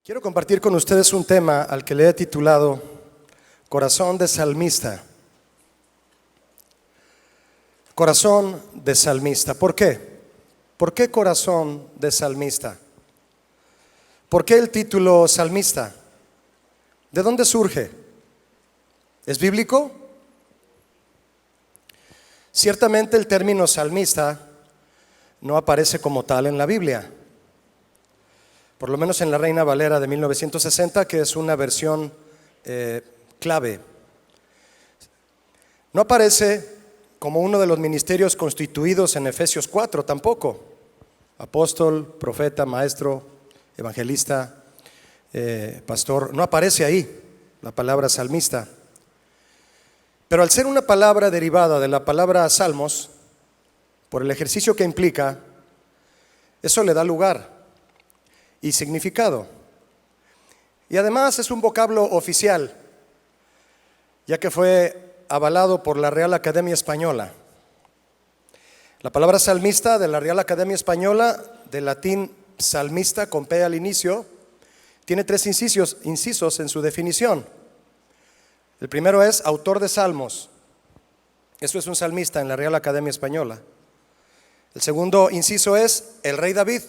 Quiero compartir con ustedes un tema al que le he titulado Corazón de Salmista. Corazón de Salmista. ¿Por qué? ¿Por qué corazón de salmista? ¿Por qué el título salmista? ¿De dónde surge? ¿Es bíblico? Ciertamente el término salmista no aparece como tal en la Biblia. Por lo menos en la Reina Valera de 1960, que es una versión clave. No aparece como uno de los ministerios constituidos en Efesios 4 tampoco. Apóstol, profeta, maestro, evangelista, pastor. No aparece ahí la palabra salmista. Pero al ser una palabra derivada de la palabra salmos, por el ejercicio que implica, eso le da lugar y significado. Y además es un vocablo oficial, ya que fue avalado por la Real Academia Española. La palabra salmista de la Real Academia Española, del latín salmista con P al inicio, tiene tres incisos en su definición. El primero es autor de salmos. Eso es un salmista en la Real Academia Española. El segundo inciso es el rey David,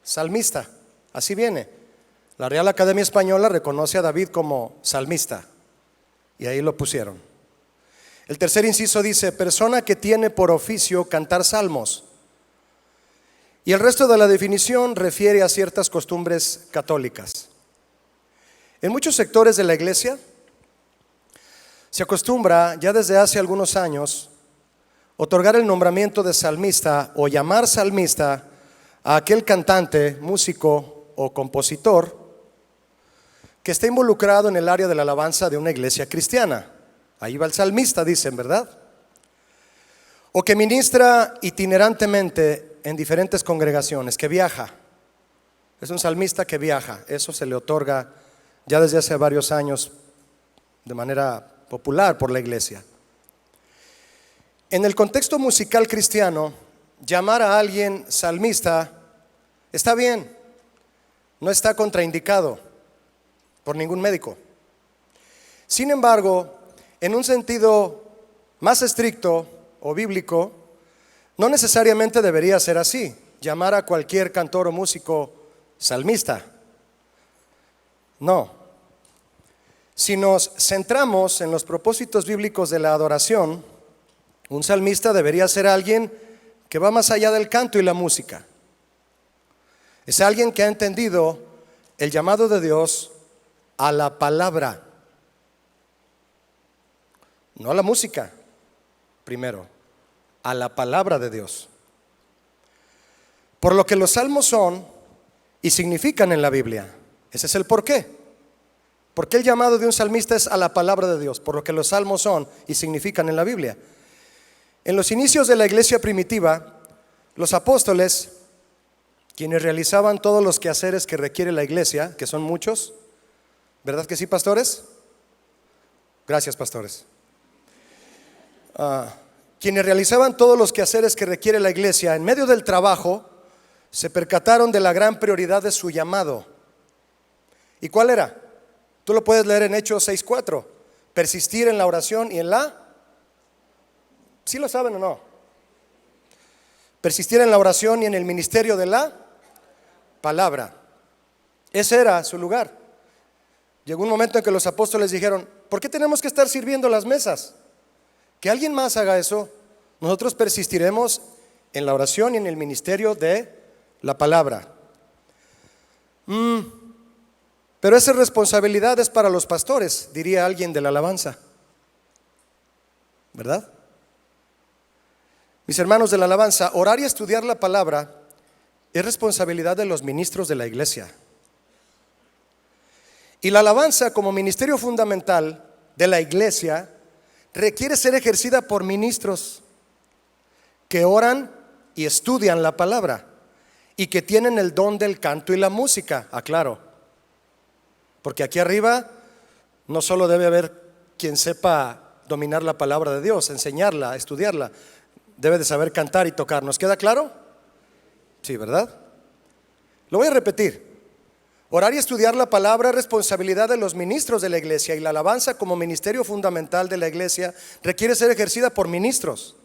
salmista. Así viene. La Real Academia Española reconoce a David como salmista y ahí lo pusieron. El tercer inciso dice persona que tiene por oficio cantar salmos. Y el resto de la definición refiere a ciertas costumbres católicas. En muchos sectores de la iglesia se acostumbra ya desde hace algunos años otorgar el nombramiento de salmista o llamar salmista a aquel cantante, músico o compositor que está involucrado en el área de la alabanza de una iglesia cristiana. Ahí va el salmista, dicen, ¿verdad? O que ministra itinerantemente en diferentes congregaciones, que viaja. Es un salmista que viaja. Eso se le otorga ya desde hace varios años de manera popular por la iglesia. En el contexto musical cristiano, llamar a alguien salmista está bien. No está contraindicado por ningún médico. Sin embargo, en un sentido más estricto o bíblico, no necesariamente debería ser así, llamar a cualquier cantor o músico salmista. No. Si nos centramos en los propósitos bíblicos de la adoración, un salmista debería ser alguien que va más allá del canto y la música. Es alguien que ha entendido el llamado de Dios a la palabra, no a la música, primero, a la palabra de Dios. Por lo que los salmos son y significan en la Biblia. Ese es el porqué. ¿Por qué el llamado de un salmista es a la palabra de Dios? Por lo que los salmos son y significan en la Biblia. En los inicios de la iglesia primitiva, los apóstoles, quienes realizaban todos los quehaceres que requiere la iglesia, que son muchos, ¿verdad que sí, pastores? Gracias, pastores. Quienes realizaban todos los quehaceres que requiere la iglesia, en medio del trabajo, se percataron de la gran prioridad de su llamado. ¿Y cuál era? Tú lo puedes leer en Hechos 6:4. Persistir en la oración y en la... ¿Sí lo saben o no? Persistir en la oración y en el ministerio de la palabra. Ese era su lugar. Llegó un momento en que los apóstoles dijeron: ¿por qué tenemos que estar sirviendo las mesas? Que alguien más haga eso. Nosotros persistiremos en la oración y en el ministerio de la palabra. Pero esa responsabilidad es para los pastores, diría alguien de la alabanza, ¿verdad? Mis hermanos de la alabanza, orar y estudiar la palabra es responsabilidad de los ministros de la iglesia. Y la alabanza como ministerio fundamental de la iglesia requiere ser ejercida por ministros que oran y estudian la palabra y que tienen el don del canto y la música, aclaro. Porque aquí arriba no solo debe haber quien sepa dominar la palabra de Dios, enseñarla, estudiarla, debe de saber cantar y tocar. ¿Nos queda claro? Sí, ¿verdad? Lo voy a repetir. Orar y estudiar la palabra es responsabilidad de los ministros de la iglesia, y la alabanza como ministerio fundamental de la iglesia requiere ser ejercida por ministros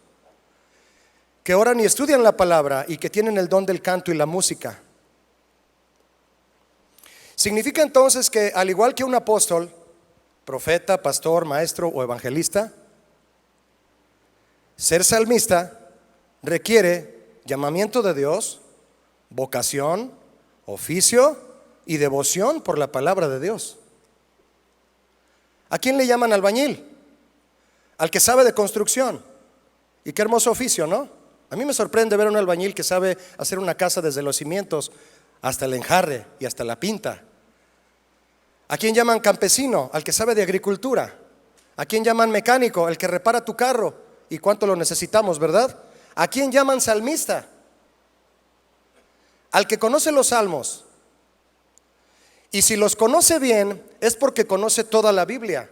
que oran y estudian la palabra y que tienen el don del canto y la música. Significa entonces que, al igual que un apóstol, profeta, pastor, maestro o evangelista, ser salmista requiere llamamiento de Dios, vocación, oficio y devoción por la palabra de Dios. ¿A quién le llaman albañil? Al que sabe de construcción. Y qué hermoso oficio, ¿no? A mí me sorprende ver a un albañil que sabe hacer una casa desde los cimientos hasta el enjarre y hasta la pinta. ¿A quién llaman campesino? Al que sabe de agricultura. ¿A quién llaman mecánico? El que repara tu carro. ¿Y cuánto lo necesitamos, verdad? ¿A quién llaman salmista? Al que conoce los salmos. Y si los conoce bien, es porque conoce toda la Biblia.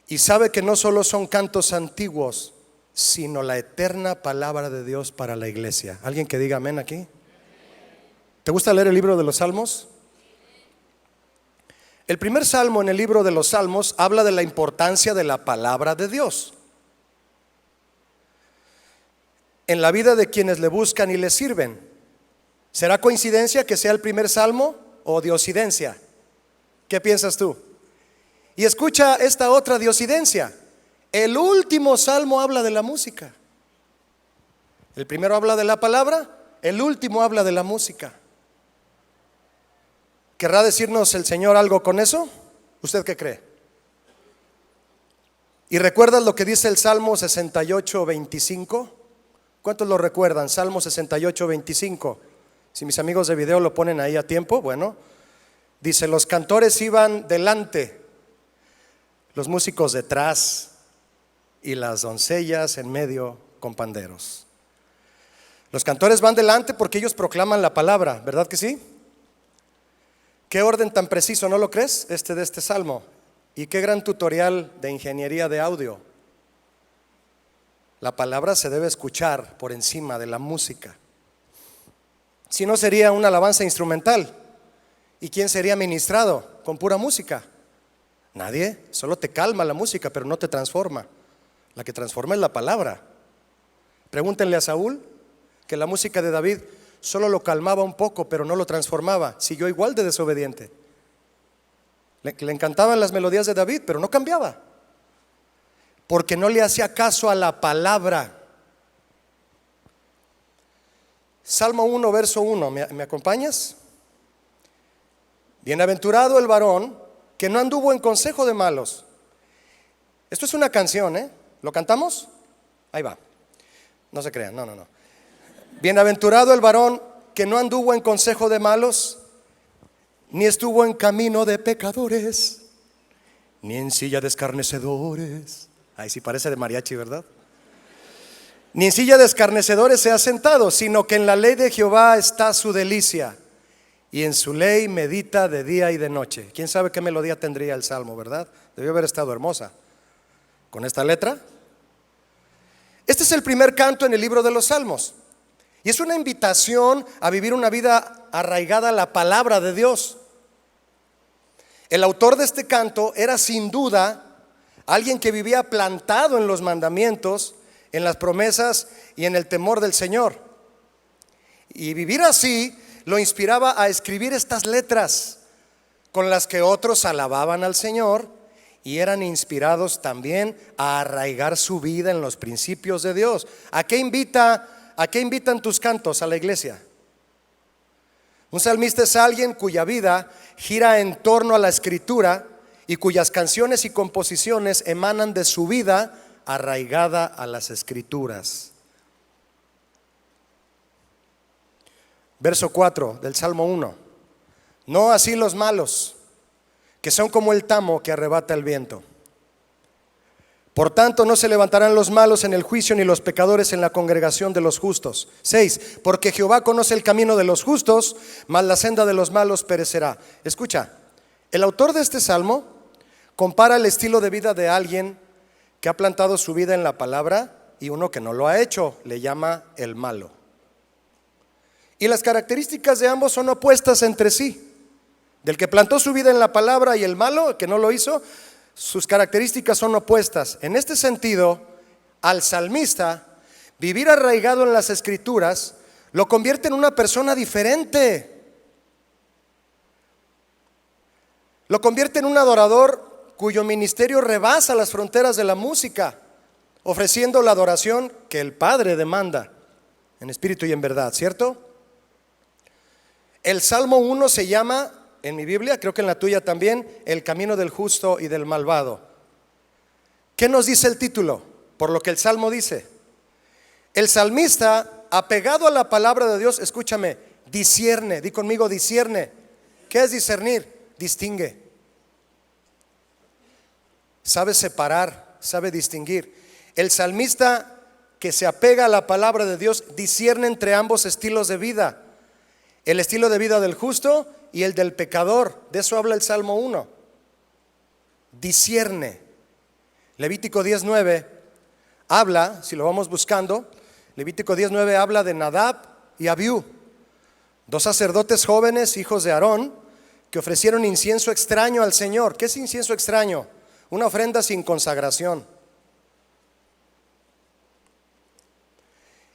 Y sabe que no solo son cantos antiguos, sino la eterna palabra de Dios para la iglesia. ¿Alguien que diga amén aquí? ¿Te gusta leer el libro de los Salmos? El primer salmo en el libro de los Salmos habla de la importancia de la palabra de Dios en la vida de quienes le buscan y le sirven. ¿Será coincidencia que sea el primer salmo o diosidencia? ¿Qué piensas tú? Y escucha esta otra diosidencia. El último salmo habla de la música. El primero habla de la palabra, el último habla de la música. ¿Querrá decirnos el Señor algo con eso? ¿Usted qué cree? ¿Y recuerdas lo que dice el Salmo 68, 25? ¿Cuántos lo recuerdan? Salmo 68, 25. Si mis amigos de video lo ponen ahí a tiempo, bueno. Dice: los cantores iban delante, los músicos detrás y las doncellas en medio con panderos. Los cantores van delante porque ellos proclaman la palabra, ¿verdad que sí? Qué orden tan preciso, ¿no lo crees? De este salmo. Y qué gran tutorial de ingeniería de audio. La palabra se debe escuchar por encima de la música. Si no, sería una alabanza instrumental. ¿Y quién sería ministrado con pura música? Nadie. Solo te calma la música, pero no te transforma. La que transforma es la palabra. Pregúntenle a Saúl, que la música de David solo lo calmaba un poco, pero no lo transformaba. Siguió igual de desobediente. Le encantaban las melodías de David, pero no cambiaba, porque no le hacía caso a la palabra. Salmo 1, verso 1, ¿me acompañas? Bienaventurado el varón que no anduvo en consejo de malos. Esto es una canción, ¿eh? ¿Lo cantamos? Ahí va. No se crean, no. Bienaventurado el varón que no anduvo en consejo de malos, ni estuvo en camino de pecadores, ni en silla de escarnecedores. Ahí sí parece de mariachi, ¿verdad? Ni en silla de escarnecedores se ha sentado, sino que en la ley de Jehová está su delicia, y en su ley medita de día y de noche. ¿Quién sabe qué melodía tendría el salmo, verdad? Debió haber estado hermosa. Con esta letra. Este es el primer canto en el libro de los Salmos, y es una invitación a vivir una vida arraigada a la palabra de Dios. El autor de este canto era sin duda alguien que vivía plantado en los mandamientos, en las promesas y en el temor del Señor. Y vivir así lo inspiraba a escribir estas letras con las que otros alababan al Señor y eran inspirados también a arraigar su vida en los principios de Dios. ¿A qué invitan tus cantos a la iglesia? Un salmista es alguien cuya vida gira en torno a la escritura y cuyas canciones y composiciones emanan de su vida arraigada a las escrituras. Verso 4 del Salmo 1. No así los malos, que son como el tamo que arrebata el viento. Por tanto, no se levantarán los malos en el juicio, ni los pecadores en la congregación de los justos. 6. Porque Jehová conoce el camino de los justos, mas la senda de los malos perecerá. Escucha, el autor de este salmo compara el estilo de vida de alguien que ha plantado su vida en la palabra y uno que no lo ha hecho. Le llama el malo. Y las características de ambos son opuestas entre sí. Del que plantó su vida en la palabra y el malo, que no lo hizo, sus características son opuestas. En este sentido, al salmista, vivir arraigado en las Escrituras lo convierte en una persona diferente. Lo convierte en un adorador cuyo ministerio rebasa las fronteras de la música, ofreciendo la adoración que el Padre demanda en espíritu y en verdad, ¿cierto? El Salmo 1 se llama, en mi Biblia, creo que en la tuya también, el camino del justo y del malvado. ¿Qué nos dice el título? Por lo que el Salmo dice. El salmista, apegado a la palabra de Dios, escúchame, discierne, di conmigo, discierne. ¿Qué es discernir? Distingue. Sabe separar, sabe distinguir. El salmista que se apega a la palabra de Dios discierne entre ambos estilos de vida. El estilo de vida del justo y el del pecador. De eso habla el Salmo 1. Discierne. Levítico 19 habla, si lo vamos buscando, Levítico 19 habla de Nadab y Abiú, dos sacerdotes jóvenes, hijos de Aarón, que ofrecieron incienso extraño al Señor. ¿Qué es incienso extraño? Una ofrenda sin consagración.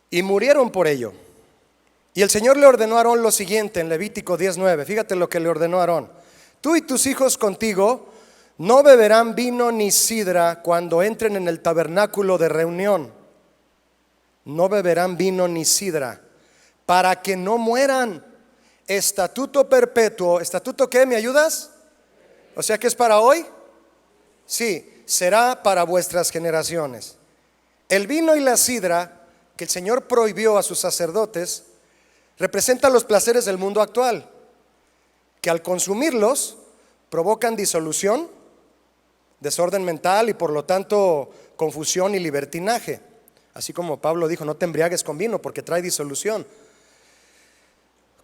Y murieron por ello. Y el Señor le ordenó a Aarón lo siguiente en Levítico 19. Fíjate lo que le ordenó a Aarón. Tú y tus hijos contigo no beberán vino ni sidra cuando entren en el tabernáculo de reunión. No beberán vino ni sidra, para que no mueran. Estatuto perpetuo. ¿Estatuto qué? ¿Me ayudas? O sea que es para hoy. Sí, será para vuestras generaciones. El vino y la sidra que el Señor prohibió a sus sacerdotes representan los placeres del mundo actual, que al consumirlos provocan disolución, desorden mental y por lo tanto confusión y libertinaje. Así como Pablo dijo, no te embriagues con vino porque trae disolución.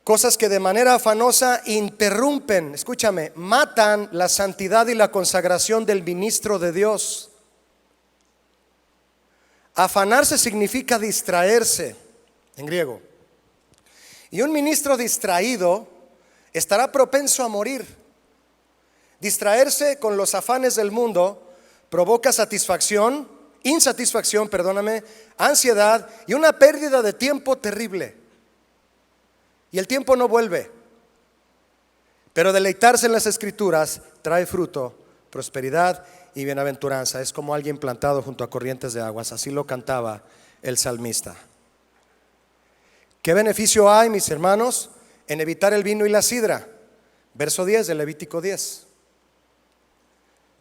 Cosas que de manera afanosa interrumpen, escúchame, matan la santidad y la consagración del ministro de Dios. Afanarse significa distraerse, en griego. Y un ministro distraído estará propenso a morir. Distraerse con los afanes del mundo provoca insatisfacción, ansiedad y una pérdida de tiempo terrible. Y el tiempo no vuelve. Pero deleitarse en las Escrituras trae fruto, prosperidad y bienaventuranza. Es como alguien plantado junto a corrientes de aguas. Así lo cantaba el salmista. ¿Qué beneficio hay, mis hermanos, en evitar el vino y la sidra? Verso 10 de Levítico 10.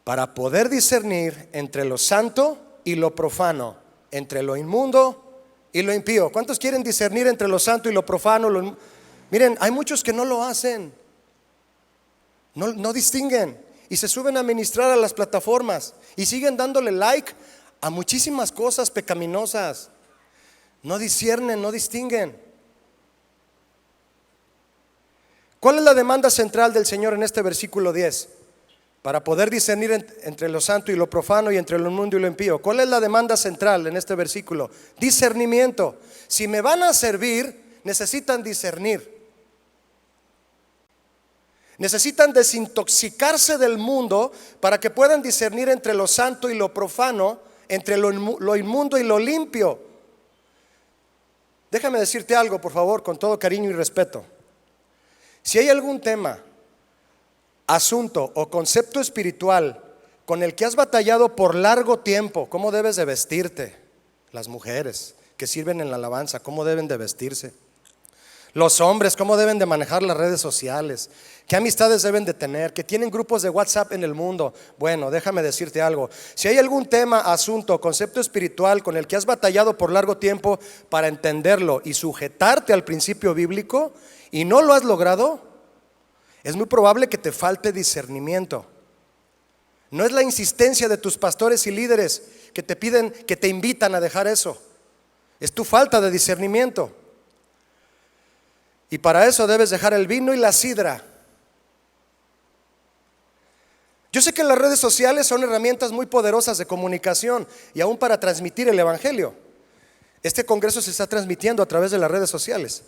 Para poder discernir entre lo santo y lo profano, entre lo inmundo y lo impío. ¿Cuántos quieren discernir entre lo santo y lo profano? Miren, hay muchos que no lo hacen. No distinguen y se suben a ministrar a las plataformas y siguen dándole like a muchísimas cosas pecaminosas. No disciernen, no distinguen. ¿Cuál es la demanda central del Señor en este versículo 10? Para poder discernir entre lo santo y lo profano y entre lo inmundo y lo impío. ¿Cuál es la demanda central en este versículo? Discernimiento. Si me van a servir, necesitan discernir. Necesitan desintoxicarse del mundo para que puedan discernir entre lo santo y lo profano, entre lo inmundo y lo limpio. Déjame decirte algo, por favor, con todo cariño y respeto. Si hay algún tema, asunto o concepto espiritual con el que has batallado por largo tiempo, ¿cómo debes de vestirte? Las mujeres que sirven en la alabanza, ¿cómo deben de vestirse? Los hombres, ¿cómo deben de manejar las redes sociales? ¿Qué amistades deben de tener? ¿Que tienen grupos de WhatsApp en el mundo? Bueno, déjame decirte algo. Si hay algún tema, asunto o concepto espiritual con el que has batallado por largo tiempo para entenderlo y sujetarte al principio bíblico y no lo has logrado, es muy probable que te falte discernimiento. No es la insistencia de tus pastores y líderes que te piden, que te invitan a dejar eso. Es tu falta de discernimiento. Y para eso debes dejar el vino y la sidra. Yo sé que las redes sociales son herramientas muy poderosas de comunicación y aún para transmitir el evangelio. Este congreso se está transmitiendo a través de las redes sociales.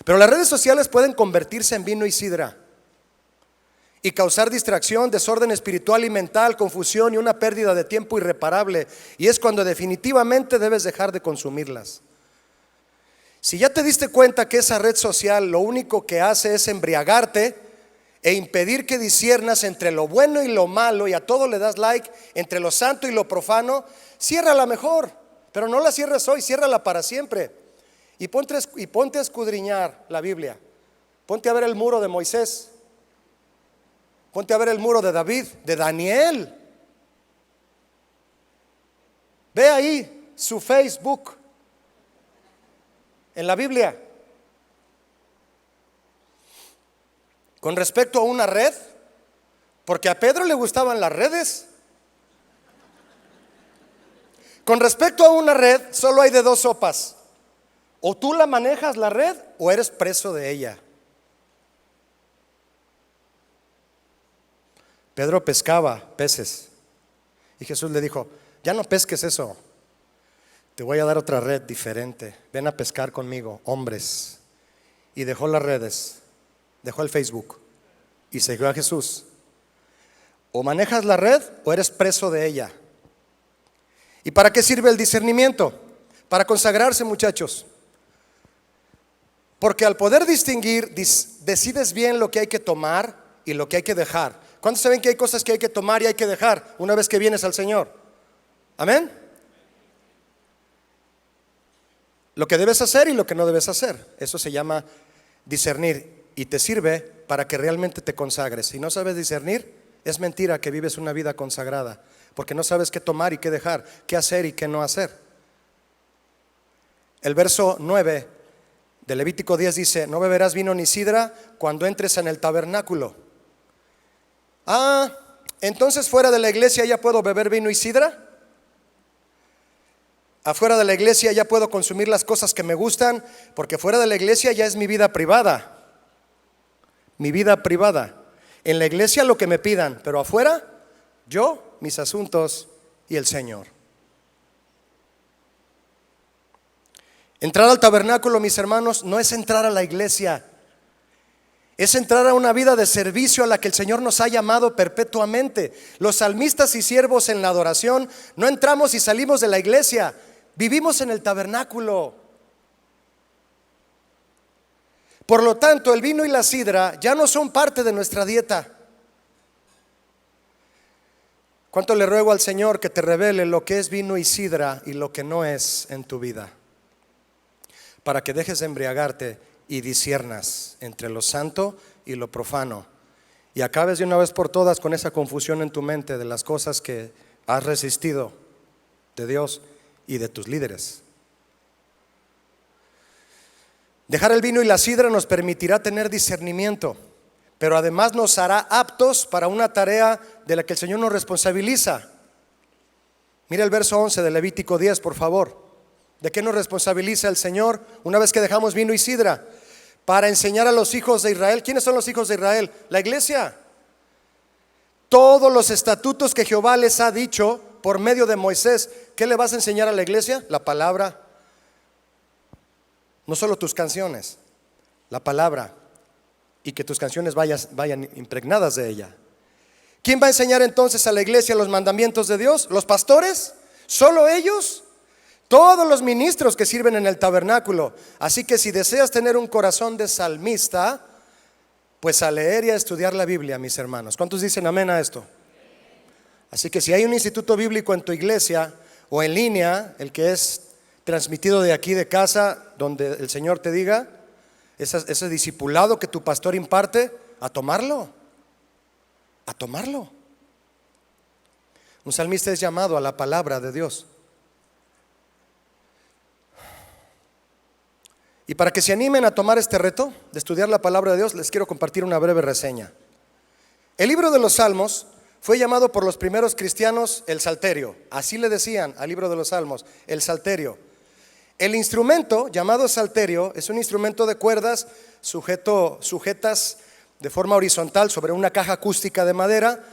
Pero las redes sociales pueden convertirse en vino y sidra y causar distracción, desorden espiritual y mental, confusión y una pérdida de tiempo irreparable. Y es cuando definitivamente debes dejar de consumirlas. Si ya te diste cuenta que esa red social lo único que hace es embriagarte e impedir que disciernas entre lo bueno y lo malo, y a todo le das like, entre lo santo y lo profano, ciérrala mejor, pero no la cierres hoy, ciérrala para siempre. Y ponte a escudriñar la Biblia. Ponte a ver el muro de Moisés. Ponte a ver el muro de David, de Daniel. Ve ahí su Facebook en la Biblia. Con respecto a una red, porque a Pedro le gustaban las redes. Con respecto a una red, solo hay de dos sopas. O tú la manejas la red o eres preso de ella. Pedro pescaba peces y Jesús le dijo: ya no pesques eso, te voy a dar otra red diferente, ven a pescar conmigo, hombres. Y dejó las redes, dejó el Facebook y siguió a Jesús. O manejas la red o eres preso de ella. ¿Y para qué sirve el discernimiento? Para consagrarse, muchachos. Porque al poder distinguir, decides bien lo que hay que tomar y lo que hay que dejar. ¿Cuántos saben que hay cosas que hay que tomar y hay que dejar una vez que vienes al Señor? Amén. Lo que debes hacer y lo que no debes hacer. Eso se llama discernir y te sirve para que realmente te consagres. Si no sabes discernir, es mentira que vives una vida consagrada, porque no sabes qué tomar y qué dejar, qué hacer y qué no hacer. El verso 9 de Levítico 10 dice: no beberás vino ni sidra cuando entres en el tabernáculo. Entonces fuera de la iglesia ya puedo beber vino y sidra. Afuera de la iglesia ya puedo consumir las cosas que me gustan, porque fuera de la iglesia ya es mi vida privada. Mi vida privada. En la iglesia lo que me pidan, pero afuera yo, mis asuntos y el Señor. Entrar al tabernáculo, mis hermanos, no es entrar a la iglesia. Es entrar a una vida de servicio a la que el Señor nos ha llamado perpetuamente. Los salmistas y siervos en la adoración no entramos y salimos de la iglesia, vivimos en el tabernáculo. Por lo tanto, el vino y la sidra ya no son parte de nuestra dieta. ¿Cuánto le ruego al Señor que te revele lo que es vino y sidra y lo que no es en tu vida? Para que dejes de embriagarte y disciernas entre lo santo y lo profano, y acabes de una vez por todas con esa confusión en tu mente de las cosas que has resistido de Dios y de tus líderes. Dejar el vino y la sidra nos permitirá tener discernimiento, pero además nos hará aptos para una tarea de la que el Señor nos responsabiliza. Mira el verso 11 de Levítico 10, por favor. ¿De qué nos responsabiliza el Señor una vez que dejamos vino y sidra? Para enseñar a los hijos de Israel. ¿Quiénes son los hijos de Israel? La iglesia. Todos los estatutos que Jehová les ha dicho por medio de Moisés. ¿Qué le vas a enseñar a la iglesia? La palabra. No solo tus canciones, la palabra. Y que tus canciones vayan impregnadas de ella. ¿Quién va a enseñar entonces a la iglesia los mandamientos de Dios? ¿Los pastores? ¿Solo ellos? Todos los ministros que sirven en el tabernáculo. Así que si deseas tener un corazón de salmista, pues a leer y a estudiar la Biblia, mis hermanos. ¿Cuántos dicen amén a esto? Así que si hay un instituto bíblico en tu iglesia o en línea, el que es transmitido de aquí de casa, donde el Señor te diga, ese discipulado que tu pastor imparte, a tomarlo. A tomarlo. Un salmista es llamado a la palabra de Dios. Y para que se animen a tomar este reto de estudiar la palabra de Dios, les quiero compartir una breve reseña. El libro de los Salmos fue llamado por los primeros cristianos el Salterio. Así le decían al libro de los Salmos, el Salterio. El instrumento llamado salterio es un instrumento de cuerdas sujetas de forma horizontal sobre una caja acústica de madera,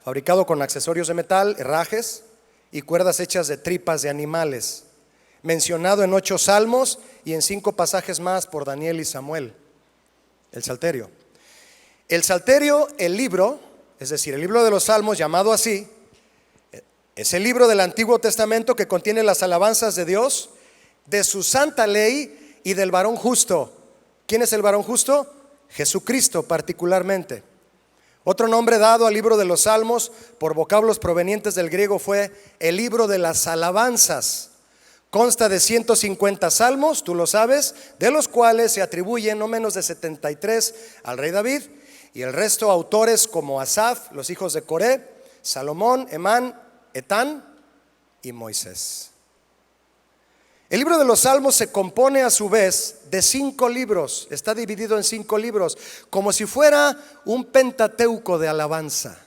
fabricado con accesorios de metal, herrajes y cuerdas hechas de tripas de animales. mencionado en 8 salmos y en 5 pasajes más por Daniel y Samuel. El Salterio. El Salterio, el libro, es decir, el libro de los Salmos, llamado así, es el libro del Antiguo Testamento que contiene las alabanzas de Dios, de su santa ley y del varón justo. ¿Quién es el varón justo? Jesucristo particularmente. Otro nombre dado al libro de los Salmos por vocablos provenientes del griego fue el libro de las alabanzas. Consta de 150 salmos, tú lo sabes, de los cuales se atribuyen no menos de 73 al rey David, y el resto autores como Asaf, los hijos de Coré, Salomón, Emán, Etán y Moisés. El libro de los Salmos se compone a su vez de 5 libros, está dividido en 5 libros, como si fuera un pentateuco de alabanza.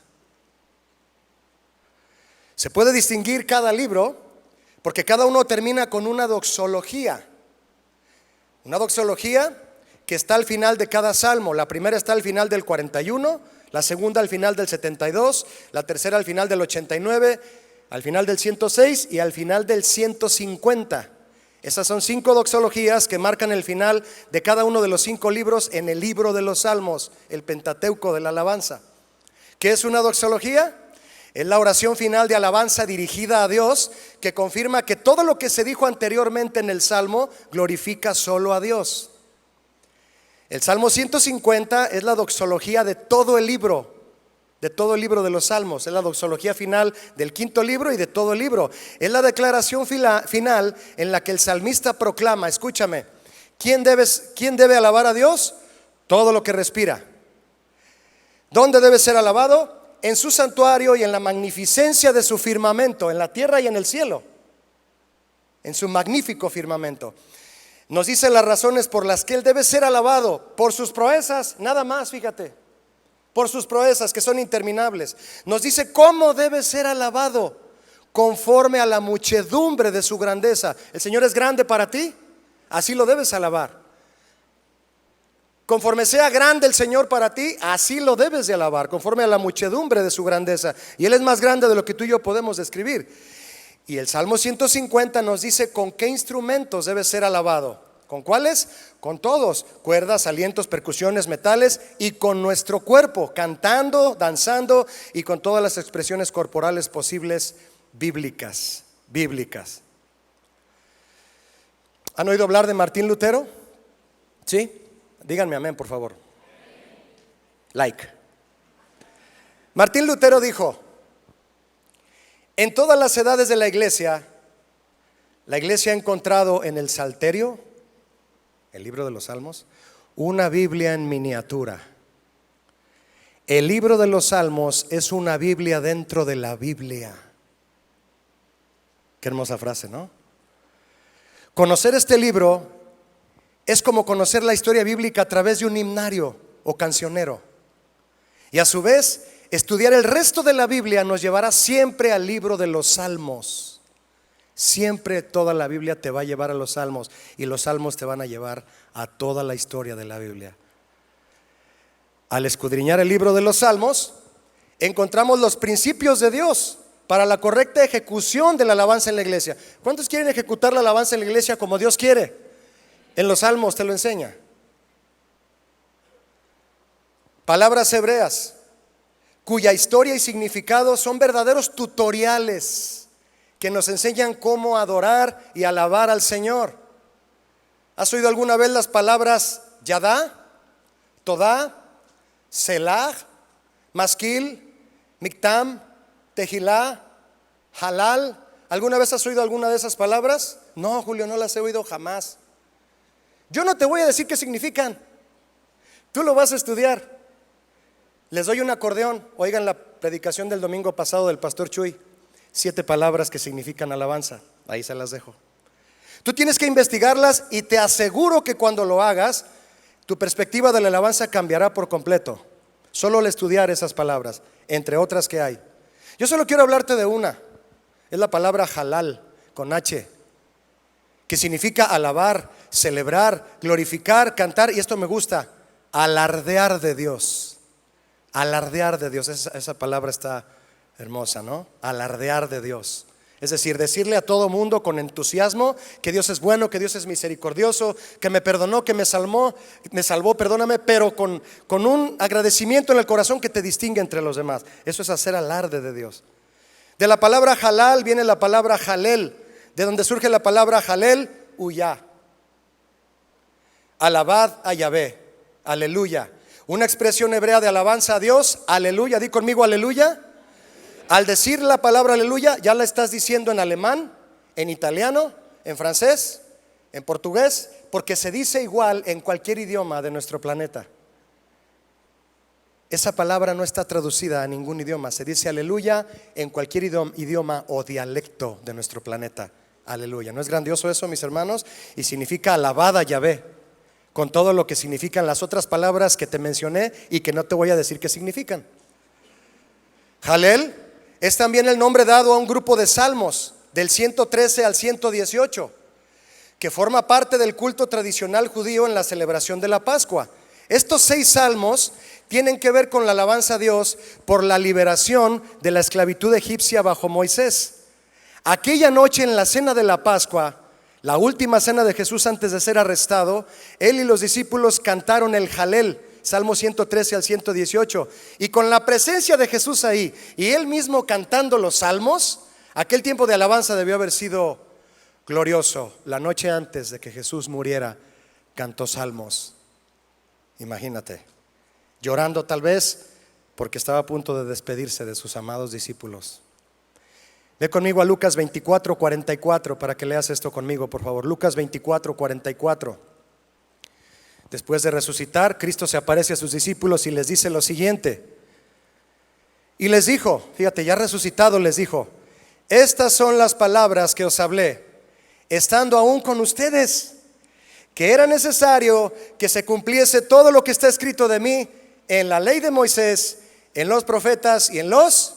Se puede distinguir cada libro porque cada uno termina con una doxología. Una doxología que está al final de cada salmo. La primera está al final del 41, la segunda al final del 72, la tercera al final del 89, al final del 106 y al final del 150. Esas son 5 doxologías que marcan el final de cada uno de los 5 libros en el libro de los Salmos, el Pentateuco de la alabanza. ¿Qué es una doxología? Es la oración final de alabanza dirigida a Dios que confirma que todo lo que se dijo anteriormente en el Salmo glorifica solo a Dios. El Salmo 150 es la doxología de todo el libro de los Salmos. Es la doxología final del 5.º libro y de todo el libro. Es la declaración final en la que el salmista proclama, escúchame, ¿quién debe alabar a Dios? Todo lo que respira. ¿Dónde debe ser alabado? En su santuario y en la magnificencia de su firmamento, en la tierra y en el cielo, en su magnífico firmamento. Nos dice las razones por las que Él debe ser alabado: por sus proezas, nada más, fíjate, por sus proezas que son interminables. Nos dice cómo debe ser alabado: conforme a la muchedumbre de su grandeza. ¿El Señor es grande para ti? Así lo debes alabar. Conforme sea grande el Señor para ti, así lo debes de alabar, conforme a la muchedumbre de su grandeza. Y Él es más grande de lo que tú y yo podemos describir. Y el Salmo 150 nos dice con qué instrumentos debe ser alabado. ¿Con cuáles? Con todos: cuerdas, alientos, percusiones, metales, y con nuestro cuerpo, cantando, danzando y con todas las expresiones corporales posibles bíblicas. ¿Han oído hablar de Martín Lutero? ¿Sí? Díganme amén, por favor. Like. Martín Lutero dijo: en todas las edades de la iglesia ha encontrado en el Salterio, el libro de los Salmos, una Biblia en miniatura. El libro de los Salmos es una Biblia dentro de la Biblia. Qué hermosa frase, ¿no? Conocer este libro es como conocer la historia bíblica a través de un himnario o cancionero. Y a su vez, estudiar el resto de la Biblia nos llevará siempre al libro de los Salmos. Siempre toda la Biblia te va a llevar a los Salmos, y los Salmos te van a llevar a toda la historia de la Biblia. Al escudriñar el libro de los Salmos, encontramos los principios de Dios para la correcta ejecución de la alabanza en la iglesia. ¿Cuántos quieren ejecutar la alabanza en la iglesia como Dios quiere? En los Salmos te lo enseña. Palabras hebreas cuya historia y significado son verdaderos tutoriales que nos enseñan cómo adorar y alabar al Señor. ¿Has oído alguna vez las palabras Yadá, Todá, Selah, Maskil, Miktam, Tejilá, Halal? ¿Alguna vez has oído alguna de esas palabras? No, Julio, no las he oído jamás. Yo no te voy a decir qué significan, tú lo vas a estudiar. Les doy un acordeón. Oigan la predicación del domingo pasado del pastor Chuy: 7 palabras que significan alabanza. Ahí se las dejo. Tú tienes que investigarlas, y te aseguro que cuando lo hagas, tu perspectiva de la alabanza cambiará por completo. Solo al estudiar esas palabras, entre otras que hay. Yo solo quiero hablarte de una. Es la palabra halal, con H, que significa alabar, celebrar, glorificar, cantar. Y esto me gusta: alardear de Dios. Alardear de Dios. Esa palabra está hermosa, ¿no? Alardear de Dios. Es decir, decirle a todo mundo con entusiasmo que Dios es bueno, que Dios es misericordioso, que me perdonó, que me salvó, perdóname, pero con un agradecimiento en el corazón que te distingue entre los demás. Eso es hacer alarde de Dios. De la palabra halal viene la palabra halel, de donde surge la palabra halel, uyá. Alabad a Yahvé, aleluya. Una expresión hebrea de alabanza a Dios, aleluya. Di conmigo aleluya. Al decir la palabra aleluya, ya la estás diciendo en alemán, en italiano, en francés, en portugués, porque se dice igual en cualquier idioma de nuestro planeta. Esa palabra no está traducida a ningún idioma. Se dice aleluya en cualquier idioma o dialecto de nuestro planeta. Aleluya. ¿No es grandioso eso, mis hermanos? Y significa alabada Yahvé, con todo lo que significan las otras palabras que te mencioné y que no te voy a decir qué significan. Halel es también el nombre dado a un grupo de salmos del 113 al 118 que forma parte del culto tradicional judío en la celebración de la Pascua. Estos 6 salmos tienen que ver con la alabanza a Dios por la liberación de la esclavitud egipcia bajo Moisés. Aquella noche en la cena de la Pascua, la última cena de Jesús antes de ser arrestado, él y los discípulos cantaron el Halel, Salmo 113 al 118, y con la presencia de Jesús ahí y él mismo cantando los salmos, aquel tiempo de alabanza debió haber sido glorioso. La noche antes de que Jesús muriera, cantó salmos. Imagínate, llorando tal vez porque estaba a punto de despedirse de sus amados discípulos. Ve conmigo a Lucas 24:44 para que leas esto conmigo, por favor. Lucas 24:44. Después de resucitar, Cristo se aparece a sus discípulos y les dice lo siguiente. Y les dijo, fíjate, ya resucitado les dijo: estas son las palabras que os hablé, estando aún con ustedes, que era necesario que se cumpliese todo lo que está escrito de mí en la ley de Moisés, en los profetas y en los...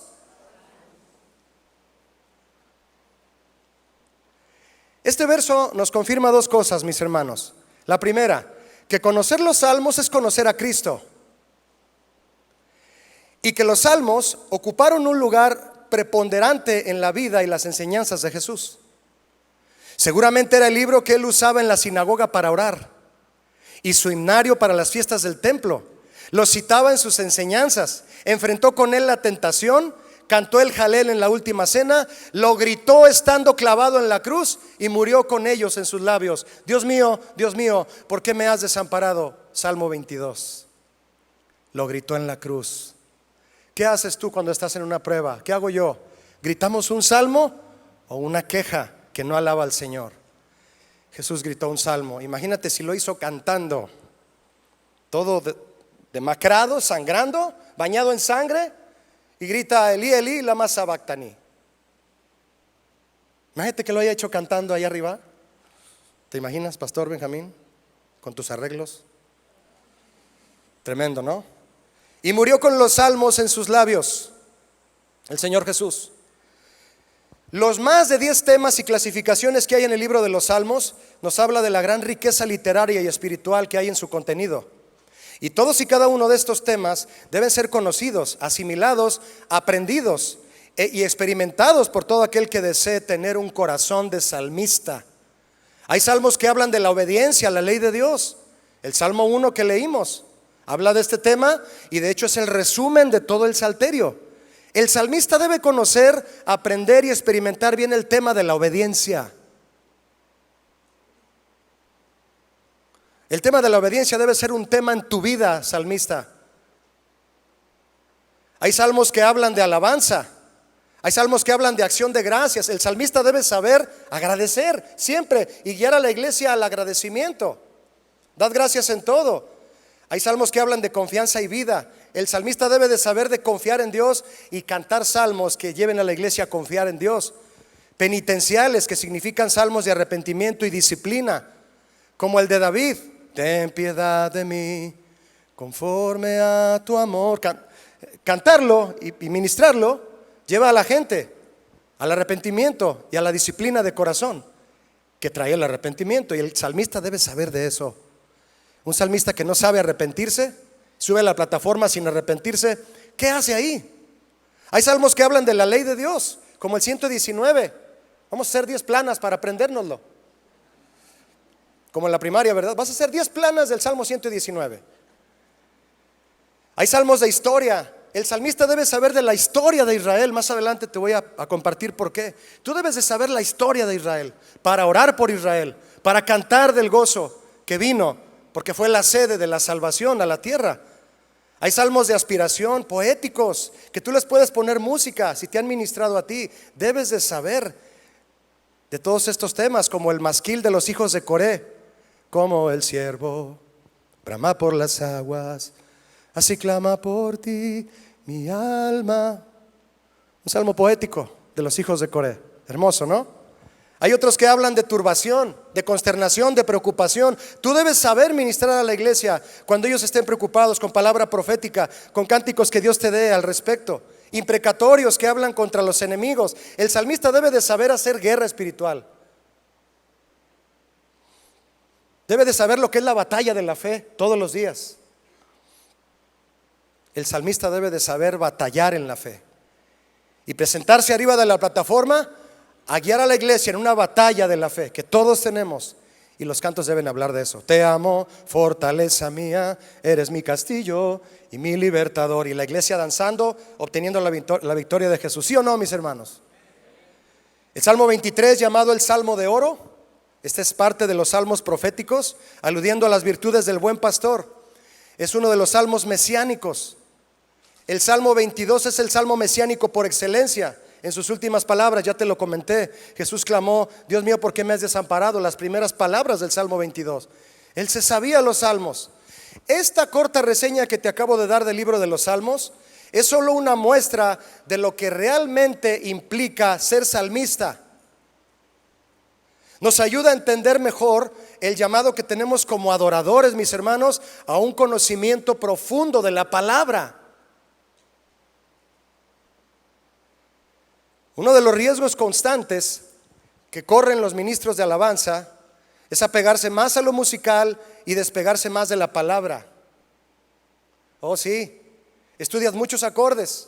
Este verso nos confirma 2 cosas, mis hermanos. La primera, que conocer los salmos es conocer a Cristo, y que los salmos ocuparon un lugar preponderante en la vida y las enseñanzas de Jesús. Seguramente era el libro que él usaba en la sinagoga para orar y su himnario para las fiestas del templo. Lo citaba en sus enseñanzas, enfrentó con él la tentación, cantó el Halel en la última cena, lo gritó estando clavado en la cruz y murió con ellos en sus labios. Dios mío, ¿por qué me has desamparado? Salmo 22. Lo gritó en la cruz. ¿Qué haces tú cuando estás en una prueba? ¿Qué hago yo? ¿Gritamos un salmo o una queja que no alaba al Señor? Jesús gritó un salmo. Imagínate si lo hizo cantando, todo demacrado, sangrando, bañado en sangre, y grita: Elí, Elí, lama sabactani. Imagínate que lo haya hecho cantando ahí arriba. ¿Te imaginas, Pastor Benjamín, con tus arreglos? Tremendo, ¿no? Y murió con los salmos en sus labios, el Señor Jesús. Los más de 10 temas y clasificaciones que hay en el libro de los Salmos nos habla de la gran riqueza literaria y espiritual que hay en su contenido. Y todos y cada uno de estos temas deben ser conocidos, asimilados, aprendidos y experimentados por todo aquel que desee tener un corazón de salmista. Hay salmos que hablan de la obediencia a la ley de Dios. El Salmo 1 que leímos habla de este tema y de hecho es el resumen de todo el Salterio. El salmista debe conocer, aprender y experimentar bien el tema de la obediencia. El tema de la obediencia debe ser un tema en tu vida, salmista. Hay salmos que hablan de alabanza, hay salmos que hablan de acción de gracias. El salmista debe saber agradecer siempre y guiar a la iglesia al agradecimiento. Dad gracias en todo. Hay salmos que hablan de confianza y vida. El salmista debe de saber de confiar en Dios y cantar salmos que lleven a la iglesia a confiar en Dios. Penitenciales, que significan salmos de arrepentimiento y disciplina, como el de David: ten piedad de mí conforme a tu amor. Cantarlo y ministrarlo lleva a la gente al arrepentimiento y a la disciplina de corazón que trae el arrepentimiento, y el salmista debe saber de eso. Un salmista que no sabe arrepentirse, sube a la plataforma sin arrepentirse, ¿qué hace ahí? Hay salmos que hablan de la ley de Dios, como el 119, Vamos a hacer 10 planas para aprendérnoslo. Como en la primaria, ¿verdad? Vas a hacer 10 planas del Salmo 119. Hay salmos de historia. El salmista debe saber de la historia de Israel. Más adelante te voy a compartir por qué. Tú debes de saber la historia de Israel para orar por Israel, para cantar del gozo que vino, porque fue la sede de la salvación a la tierra. Hay salmos de aspiración, poéticos, que tú les puedes poner música si te han ministrado a ti. Debes de saber de todos estos temas, como el masquil de los hijos de Coré. Como el ciervo brama por las aguas, así clama por ti mi alma. Un salmo poético de los hijos de Coré. Hermoso, ¿no? Hay otros que hablan de turbación, de consternación, de preocupación. Tú debes saber ministrar a la iglesia cuando ellos estén preocupados, con palabra profética, con cánticos que Dios te dé al respecto. Imprecatorios que hablan contra los enemigos. El salmista debe de saber hacer guerra espiritual. Debe de saber lo que es la batalla de la fe todos los días. El salmista debe de saber batallar en la fe y presentarse arriba de la plataforma a guiar a la iglesia en una batalla de la fe que todos tenemos. Y los cantos deben hablar de eso. Te amo, fortaleza mía, eres mi castillo y mi libertador. Y la iglesia danzando, obteniendo la victoria de Jesús. ¿Sí o no, mis hermanos? El Salmo 23, llamado el Salmo de Oro. Este es parte de los salmos proféticos, aludiendo a las virtudes del buen pastor. Es uno de los salmos mesiánicos. El Salmo 22 es el salmo mesiánico por excelencia. En sus últimas palabras, ya te lo comenté, Jesús clamó: Dios mío, ¿por qué me has desamparado? Las primeras palabras del Salmo 22. Él se sabía los salmos. Esta corta reseña que te acabo de dar del libro de los salmos es solo una muestra de lo que realmente implica ser salmista. Nos ayuda a entender mejor el llamado que tenemos como adoradores, mis hermanos, a un conocimiento profundo de la palabra. Uno de los riesgos constantes que corren los ministros de alabanza es apegarse más a lo musical y despegarse más de la palabra. Oh, sí, estudias muchos acordes,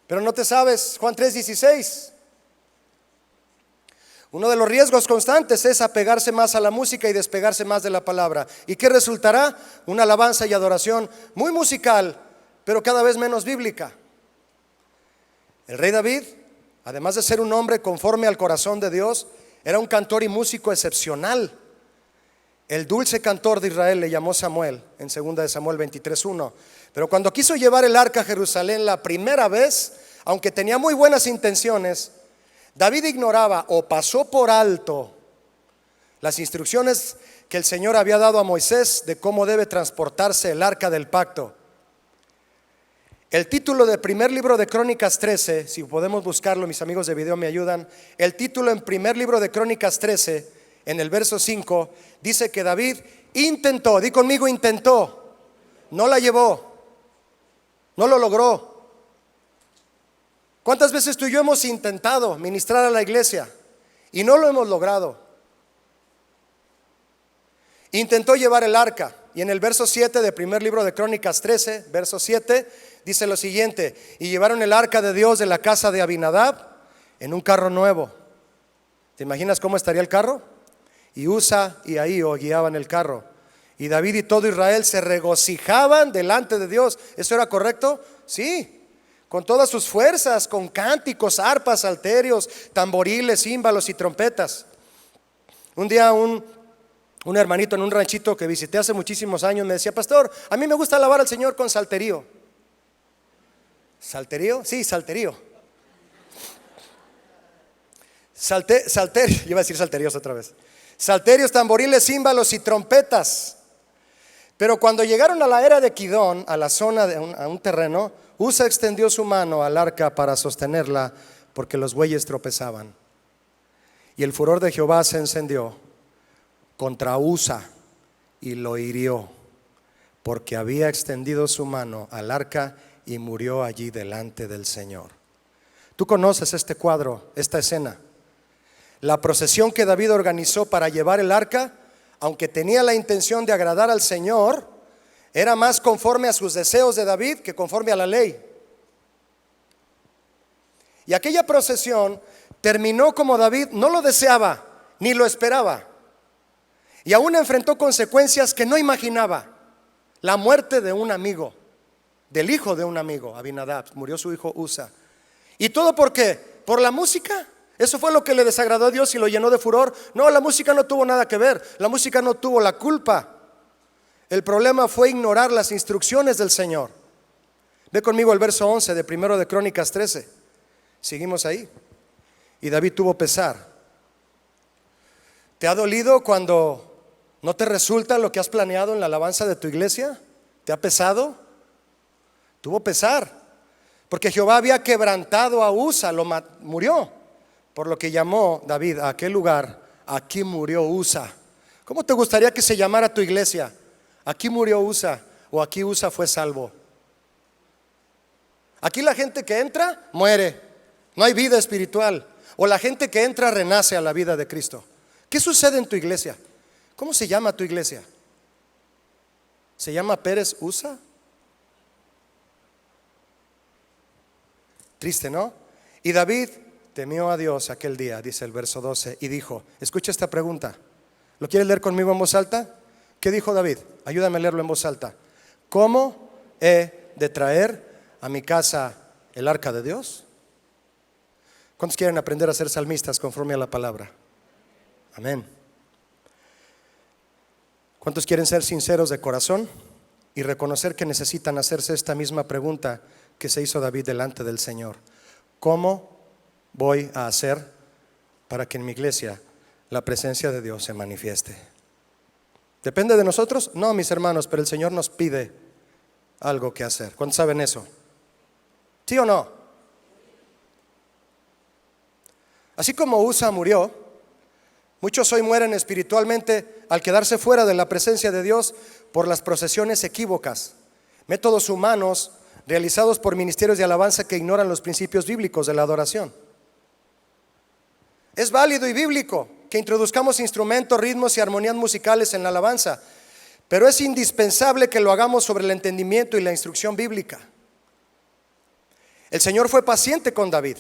pero no te sabes Juan 3:16. Uno de los riesgos constantes es apegarse más a la música y despegarse más de la palabra. ¿Y qué resultará? Una alabanza y adoración muy musical, pero cada vez menos bíblica. El rey David, además de ser un hombre conforme al corazón de Dios, era un cantor y músico excepcional. El dulce cantor de Israel le llamó Samuel en 2 de Samuel 23:1. Pero cuando quiso llevar el arca a Jerusalén la primera vez, aunque tenía muy buenas intenciones, David ignoraba o pasó por alto las instrucciones que el Señor había dado a Moisés de cómo debe transportarse el arca del pacto. El título del primer libro de Crónicas 13, si podemos buscarlo, mis amigos de video me ayudan. El título en primer libro de Crónicas 13, en el verso 5, dice que David intentó, di conmigo intentó, no la llevó, no lo logró. ¿Cuántas veces tú y yo hemos intentado ministrar a la iglesia y no lo hemos logrado? Intentó llevar el arca y en el verso 7 del primer libro de Crónicas 13, verso 7, dice lo siguiente: y llevaron el arca de Dios de la casa de Abinadab en un carro nuevo. ¿Te imaginas cómo estaría el carro? Y Usa y Ahío guiaban el carro. Y David y todo Israel se regocijaban delante de Dios. ¿Eso era correcto? Sí. Con todas sus fuerzas, con cánticos, arpas, salterios, tamboriles, címbalos y trompetas. Un día un hermanito en un ranchito que visité hace muchísimos años me decía: pastor, a mí me gusta alabar al Señor con salterío. ¿Salterío? Sí, salterío. Salterio, iba a decir salterios otra vez. Salterios, tamboriles, címbalos y trompetas. Pero cuando llegaron a la era de Kidón, a la zona a un terreno, Usa extendió su mano al arca para sostenerla, porque los bueyes tropezaban. Y el furor de Jehová se encendió contra Usa y lo hirió, porque había extendido su mano al arca y murió allí delante del Señor. Tú conoces este cuadro, esta escena. La procesión que David organizó para llevar el arca, aunque tenía la intención de agradar al Señor, era más conforme a sus deseos de David que conforme a la ley. Y aquella procesión terminó como David no lo deseaba ni lo esperaba, y aún enfrentó consecuencias que no imaginaba. La muerte de un amigo, del hijo de un amigo, Abinadab. Murió su hijo Usa. ¿Y todo por qué? ¿Por la música? ¿Eso fue lo que le desagradó a Dios y lo llenó de furor? No, la música no tuvo nada que ver. La música no tuvo la culpa. El problema fue ignorar las instrucciones del Señor. Ve conmigo el verso 11 de 1 de Crónicas 13. Seguimos ahí. Y David tuvo pesar. ¿Te ha dolido cuando no te resulta lo que has planeado en la alabanza de tu iglesia? ¿Te ha pesado? Tuvo pesar, porque Jehová había quebrantado a Usa, murió, por lo que llamó David a aquel lugar, aquí murió Usa. ¿Cómo te gustaría que se llamara tu iglesia? Aquí murió Usa, o aquí Usa fue salvo. Aquí la gente que entra muere, no hay vida espiritual, o la gente que entra renace a la vida de Cristo. ¿Qué sucede en tu iglesia? ¿Cómo se llama tu iglesia? ¿Se llama Pérez Usa? Triste, ¿no? Y David temió a Dios aquel día, dice el verso 12, y dijo, escucha esta pregunta. ¿Lo quieres leer conmigo en voz alta? ¿Qué dijo David? Ayúdame a leerlo en voz alta. ¿Cómo he de traer a mi casa el arca de Dios? ¿Cuántos quieren aprender a ser salmistas conforme a la palabra? Amén. ¿Cuántos quieren ser sinceros de corazón y reconocer que necesitan hacerse esta misma pregunta que se hizo David delante del Señor? ¿Cómo voy a hacer para que en mi iglesia la presencia de Dios se manifieste? ¿Depende de nosotros? No, mis hermanos, pero el Señor nos pide algo que hacer. ¿Cuántos saben eso? ¿Sí o no? Así como Usa murió, muchos hoy mueren espiritualmente al quedarse fuera de la presencia de Dios por las procesiones equívocas, métodos humanos realizados por ministerios de alabanza que ignoran los principios bíblicos de la adoración. Es válido y bíblico que introduzcamos instrumentos, ritmos y armonías musicales en la alabanza, pero es indispensable que lo hagamos sobre el entendimiento y la instrucción bíblica. El Señor fue paciente con David,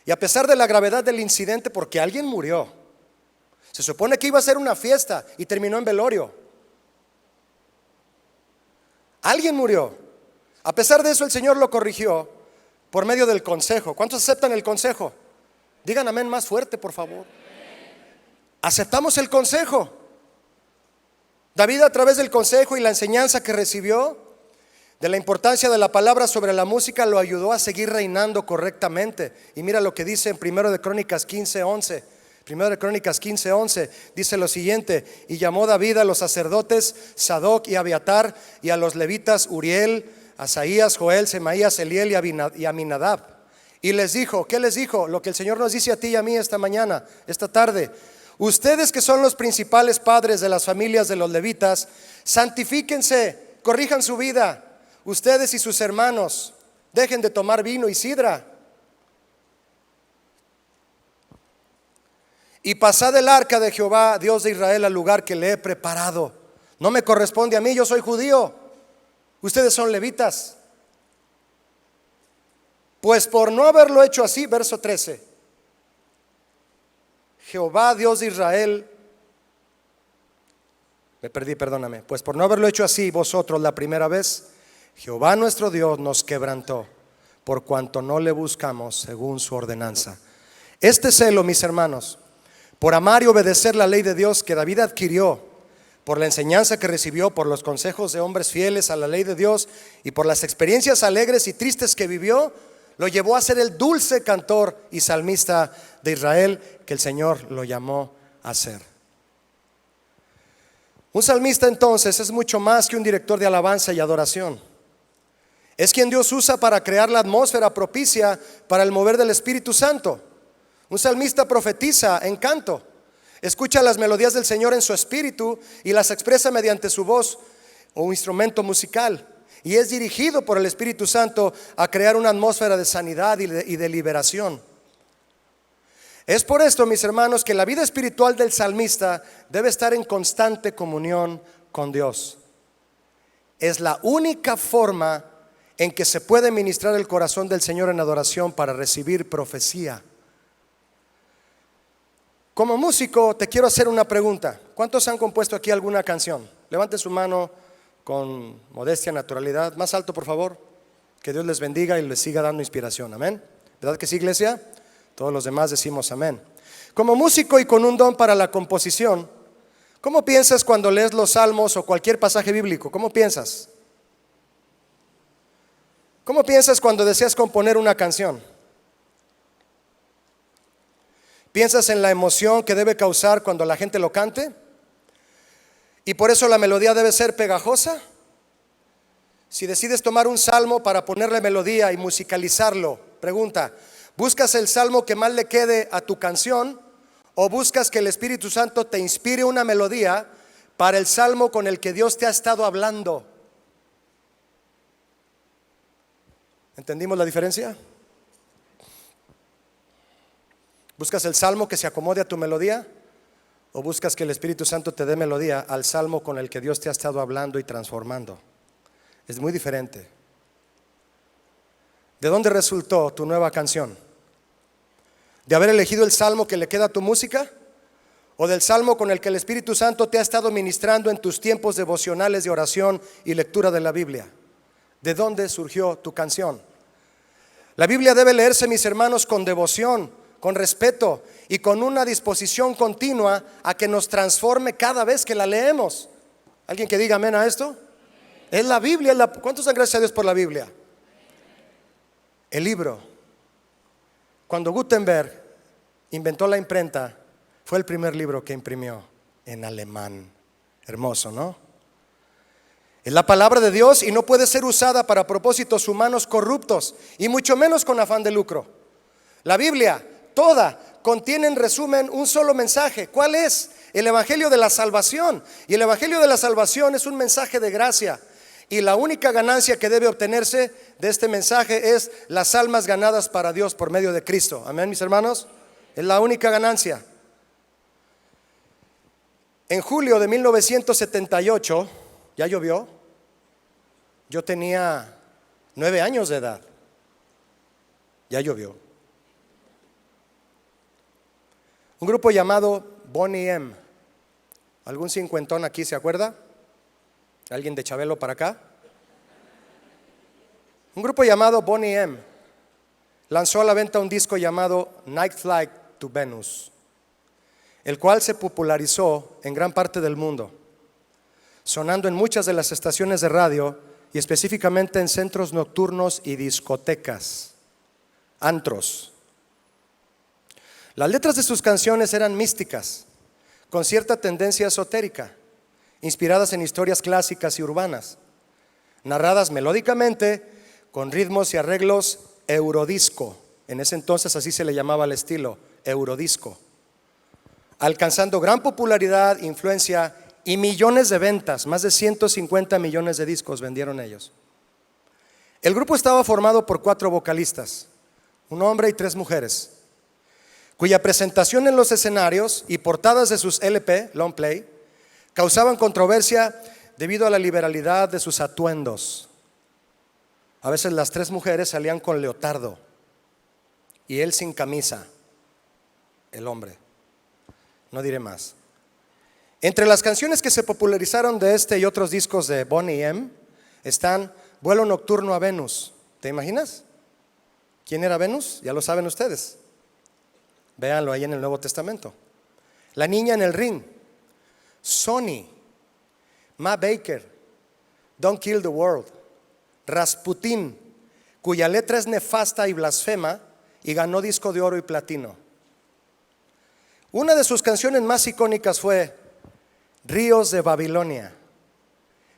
y a pesar de la gravedad del incidente, porque alguien murió, se supone que iba a ser una fiesta y terminó en velorio. Alguien murió. A pesar de eso, el Señor lo corrigió por medio del consejo. ¿Cuántos aceptan el consejo? Digan amén más fuerte, por favor. Aceptamos el consejo. David, a través del consejo y la enseñanza que recibió de la importancia de la palabra sobre la música, lo ayudó a seguir reinando correctamente. Y mira lo que dice en 1 de Crónicas 15:11. 1 de Crónicas 15:11 dice lo siguiente: y llamó David a los sacerdotes Sadoc y Abiatar, y a los levitas Uriel, Asaías, Joel, Semaías, Eliel y Aminadab, y les dijo, ¿qué les dijo? Lo que el Señor nos dice a ti y a mí esta mañana, esta tarde: ustedes que son los principales padres de las familias de los levitas, santifíquense, corrijan su vida, ustedes y sus hermanos, dejen de tomar vino y sidra, y pasad el arca de Jehová, Dios de Israel, al lugar que le he preparado. No me corresponde a mí, yo soy judío, ustedes son levitas. Pues por no haberlo hecho así, verso 13, Jehová, Dios de Israel, perdóname. Pues por no haberlo hecho así vosotros la primera vez, Jehová nuestro Dios nos quebrantó, por cuanto no le buscamos según su ordenanza. Este celo, mis hermanos, por amar y obedecer la ley de Dios que David adquirió, por la enseñanza que recibió, por los consejos de hombres fieles a la ley de Dios y por las experiencias alegres y tristes que vivió, lo llevó a ser el dulce cantor y salmista de Israel que el Señor lo llamó a ser. Un salmista entonces es mucho más que un director de alabanza y adoración. Es quien Dios usa para crear la atmósfera propicia para el mover del Espíritu Santo. Un salmista profetiza en canto, escucha las melodías del Señor en su espíritu y las expresa mediante su voz o un instrumento musical, y es dirigido por el Espíritu Santo a crear una atmósfera de sanidad y de liberación. Es por esto, mis hermanos, que la vida espiritual del salmista debe estar en constante comunión con Dios. Es la única forma en que se puede ministrar el corazón del Señor en adoración para recibir profecía. Como músico te quiero hacer una pregunta. ¿Cuántos han compuesto aquí alguna canción? Levanten su mano con modestia, naturalidad. Más alto, por favor. Que Dios les bendiga y les siga dando inspiración. Amén. ¿Verdad que sí, iglesia? Todos los demás decimos amén. Como músico y con un don para la composición, ¿cómo piensas cuando lees los salmos o cualquier pasaje bíblico? ¿Cómo piensas? ¿Cómo piensas cuando deseas componer una canción? ¿Piensas en la emoción que debe causar cuando la gente lo cante? ¿Y por eso la melodía debe ser pegajosa? Si decides tomar un salmo para ponerle melodía y musicalizarlo, pregunta, ¿buscas el salmo que más le quede a tu canción o buscas que el Espíritu Santo te inspire una melodía para el salmo con el que Dios te ha estado hablando? ¿Entendimos la diferencia? ¿Buscas el salmo que se acomode a tu melodía o buscas que el Espíritu Santo te dé melodía al salmo con el que Dios te ha estado hablando y transformando? Es muy diferente. ¿De dónde resultó tu nueva canción? ¿De haber elegido el salmo que le queda a tu música? ¿O del salmo con el que el Espíritu Santo te ha estado ministrando en tus tiempos devocionales de oración y lectura de la Biblia? ¿De dónde surgió tu canción? La Biblia debe leerse, mis hermanos, con devoción, con respeto y con una disposición continua a que nos transforme cada vez que la leemos. ¿Alguien que diga amén a esto? Es la Biblia. ¿Cuántos dan gracias a Dios por la Biblia? El libro. Cuando Gutenberg inventó la imprenta, fue el primer libro que imprimió en alemán. Hermoso, ¿no? Es la palabra de Dios y no puede ser usada para propósitos humanos corruptos y mucho menos con afán de lucro. La Biblia toda contiene en resumen un solo mensaje. ¿Cuál es? El Evangelio de la salvación. Y el Evangelio de la salvación es un mensaje de gracia. Y la única ganancia que debe obtenerse de este mensaje es las almas ganadas para Dios por medio de Cristo. Amén, mis hermanos. Es la única ganancia. En julio de 1978, ¿ya llovió? Yo tenía 9 años de edad. Ya llovió. Un grupo llamado Boney M. ¿Algún cincuentón aquí se acuerda? ¿Alguien de Chabelo para acá? Un grupo llamado Boney M. lanzó a la venta un disco llamado Night Flight to Venus, el cual se popularizó en gran parte del mundo, sonando en muchas de las estaciones de radio y específicamente en centros nocturnos y discotecas, antros. Las letras de sus canciones eran místicas, con cierta tendencia esotérica, inspiradas en historias clásicas y urbanas, narradas melódicamente con ritmos y arreglos eurodisco. En ese entonces así se le llamaba el estilo, eurodisco, alcanzando gran popularidad, influencia y millones de ventas. Más de 150 millones de discos vendieron ellos. El grupo estaba formado por 4 vocalistas, un hombre y 3 mujeres, cuya presentación en los escenarios y portadas de sus LP, long play, causaban controversia debido a la liberalidad de sus atuendos. A veces las 3 mujeres salían con leotardo y él sin camisa, el hombre. No diré más. Entre las canciones que se popularizaron de este y otros discos de Boney M están Vuelo Nocturno a Venus. ¿Te imaginas? ¿Quién era Venus? Ya lo saben ustedes. Véanlo ahí en el Nuevo Testamento. La Niña en el Ring, Sonny, Ma Baker, Don't Kill the World, Rasputín, cuya letra es nefasta y blasfema y ganó disco de oro y platino. Una de sus canciones más icónicas fue Ríos de Babilonia,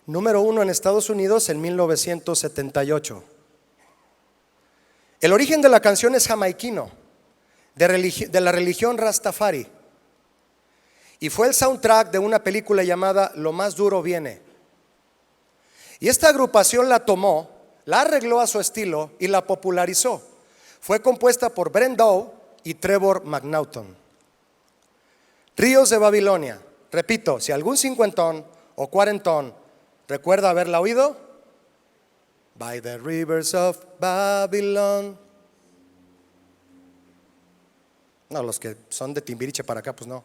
número 1 en Estados Unidos en 1978. El origen de la canción es jamaiquino, de la religión Rastafari, y fue el soundtrack de una película llamada Lo Más Duro Viene. Y esta agrupación la tomó, la arregló a su estilo y la popularizó. Fue compuesta por Brent Doe y Trevor McNaughton. Ríos de Babilonia. Repito, si algún cincuentón o cuarentón recuerda haberla oído, By the rivers of Babylon. No, los que son de Timbiriche para acá, pues no.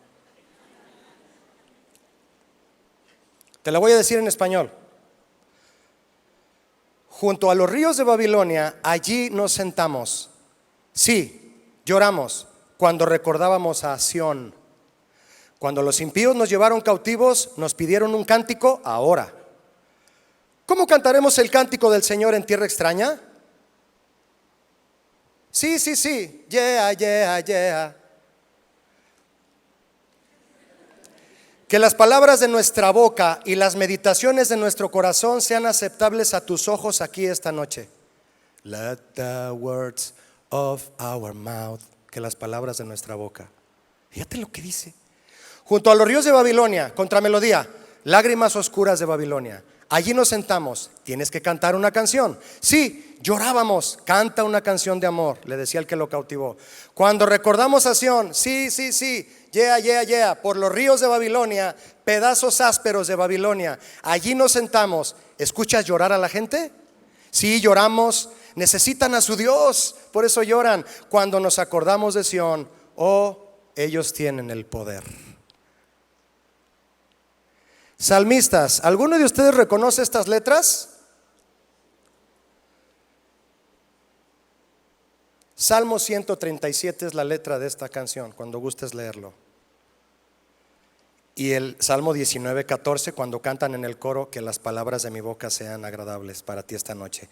Te la voy a decir en español. Junto a los ríos de Babilonia, allí nos sentamos. Sí, lloramos cuando recordábamos a Sión. Cuando los impíos nos llevaron cautivos, nos pidieron un cántico ahora. ¿Cómo cantaremos el cántico del Señor en tierra extraña? Sí, sí, sí, yeah, yeah, yeah. Que las palabras de nuestra boca y las meditaciones de nuestro corazón sean aceptables a tus ojos aquí esta noche. Let the words of our mouth. Que las palabras de nuestra boca. Fíjate lo que dice. Junto a los ríos de Babilonia, contramelodía, lágrimas oscuras de Babilonia. Allí nos sentamos. Tienes que cantar una canción. Sí, llorábamos. Canta una canción de amor, le decía el que lo cautivó. Cuando recordamos a Sión, sí, sí, sí, yeah, yeah, yeah, por los ríos de Babilonia, pedazos ásperos de Babilonia. Allí nos sentamos. ¿Escuchas llorar a la gente? Sí, lloramos. Necesitan a su Dios, por eso lloran. Cuando nos acordamos de Sión, oh, ellos tienen el poder. Salmistas, ¿alguno de ustedes reconoce estas letras? Salmo 137 es la letra de esta canción, cuando gustes leerlo. Y el Salmo 19:14, cuando cantan en el coro, que las palabras de mi boca sean agradables para ti esta noche.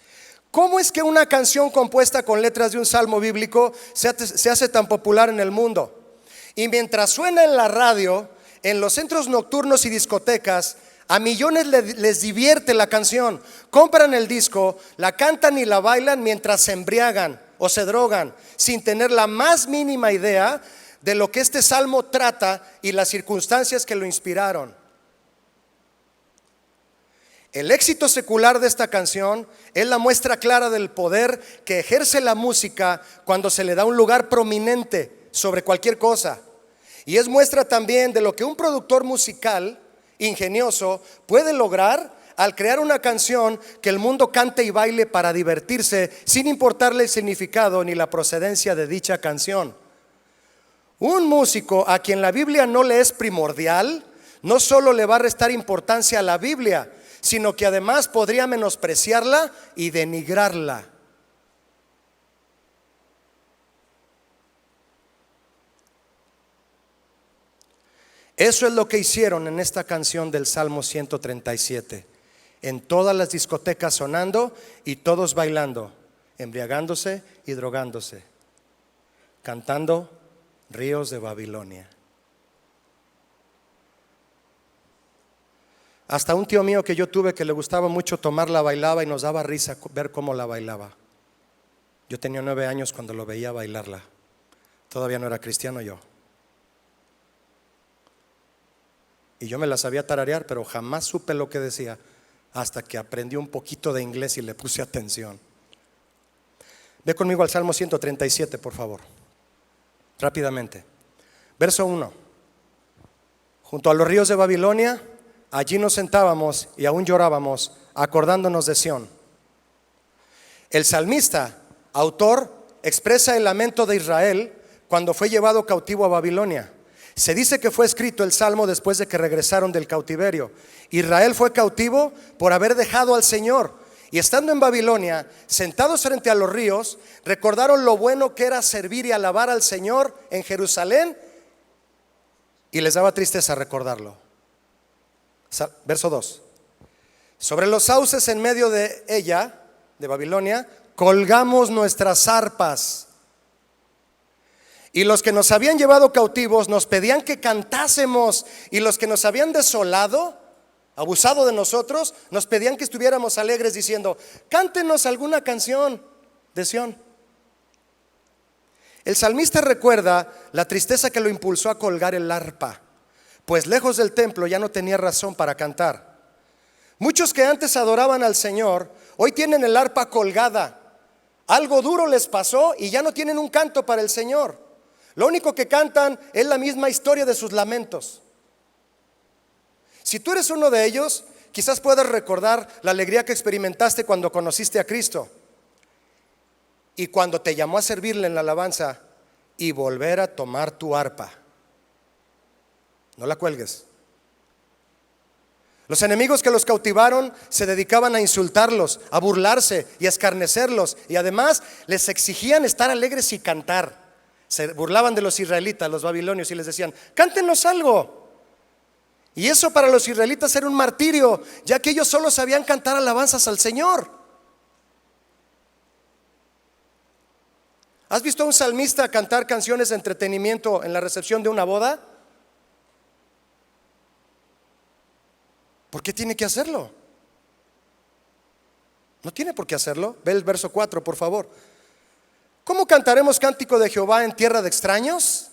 ¿Cómo es que una canción compuesta con letras de un salmo bíblico se hace tan popular en el mundo? Y mientras suena en la radio, en los centros nocturnos y discotecas, a millones les divierte la canción. Compran el disco, la cantan y la bailan mientras se embriagan o se drogan, sin tener la más mínima idea de lo que este salmo trata y las circunstancias que lo inspiraron. El éxito secular de esta canción es la muestra clara del poder que ejerce la música cuando se le da un lugar prominente sobre cualquier cosa. Y es muestra también de lo que un productor musical ingenioso puede lograr al crear una canción que el mundo cante y baile para divertirse, sin importarle el significado ni la procedencia de dicha canción. Un músico a quien la Biblia no le es primordial, no solo le va a restar importancia a la Biblia, sino que además podría menospreciarla y denigrarla. Eso es lo que hicieron en esta canción del Salmo 137. En todas las discotecas sonando y todos bailando, embriagándose y drogándose, cantando ríos de Babilonia. Hasta un tío mío que yo tuve que le gustaba mucho tomarla, bailaba y nos daba risa ver cómo la bailaba. Yo tenía 9 años cuando lo veía bailarla. Todavía no era cristiano yo. Y yo me la sabía tararear, pero jamás supe lo que decía hasta que aprendí un poquito de inglés y le puse atención. Ve conmigo al Salmo 137, por favor. Rápidamente. Verso 1. Junto a los ríos de Babilonia, allí nos sentábamos y aún llorábamos, acordándonos de Sión. El salmista, autor, expresa el lamento de Israel cuando fue llevado cautivo a Babilonia. Se dice que fue escrito el salmo después de que regresaron del cautiverio. Israel fue cautivo por haber dejado al Señor, y estando en Babilonia, sentados frente a los ríos, recordaron lo bueno que era servir y alabar al Señor en Jerusalén, y les daba tristeza recordarlo. Verso 2. Sobre los sauces en medio de ella, de Babilonia, colgamos nuestras arpas. Y los que nos habían llevado cautivos nos pedían que cantásemos, y los que nos habían desolado, abusado de nosotros, nos pedían que estuviéramos alegres diciendo: cántenos alguna canción de Sión. El salmista recuerda la tristeza que lo impulsó a colgar el arpa, pues lejos del templo ya no tenía razón para cantar. Muchos que antes adoraban al Señor hoy tienen el arpa colgada. Algo duro les pasó y ya no tienen un canto para el Señor. Lo único que cantan es la misma historia de sus lamentos. Si tú eres uno de ellos, quizás puedas recordar la alegría que experimentaste cuando conociste a Cristo y cuando te llamó a servirle en la alabanza, y volver a tomar tu arpa. No la cuelgues. Los enemigos que los cautivaron se dedicaban a insultarlos, a burlarse y a escarnecerlos, y además les exigían estar alegres y cantar. Se burlaban de los israelitas, los babilonios, y les decían: cántenos algo. Y eso para los israelitas era un martirio, ya que ellos solo sabían cantar alabanzas al Señor. ¿Has visto a un salmista cantar canciones de entretenimiento en la recepción de una boda? ¿Por qué tiene que hacerlo? No tiene por qué hacerlo. Ve el verso 4, por favor. ¿Cómo cantaremos cántico de Jehová en tierra de extraños?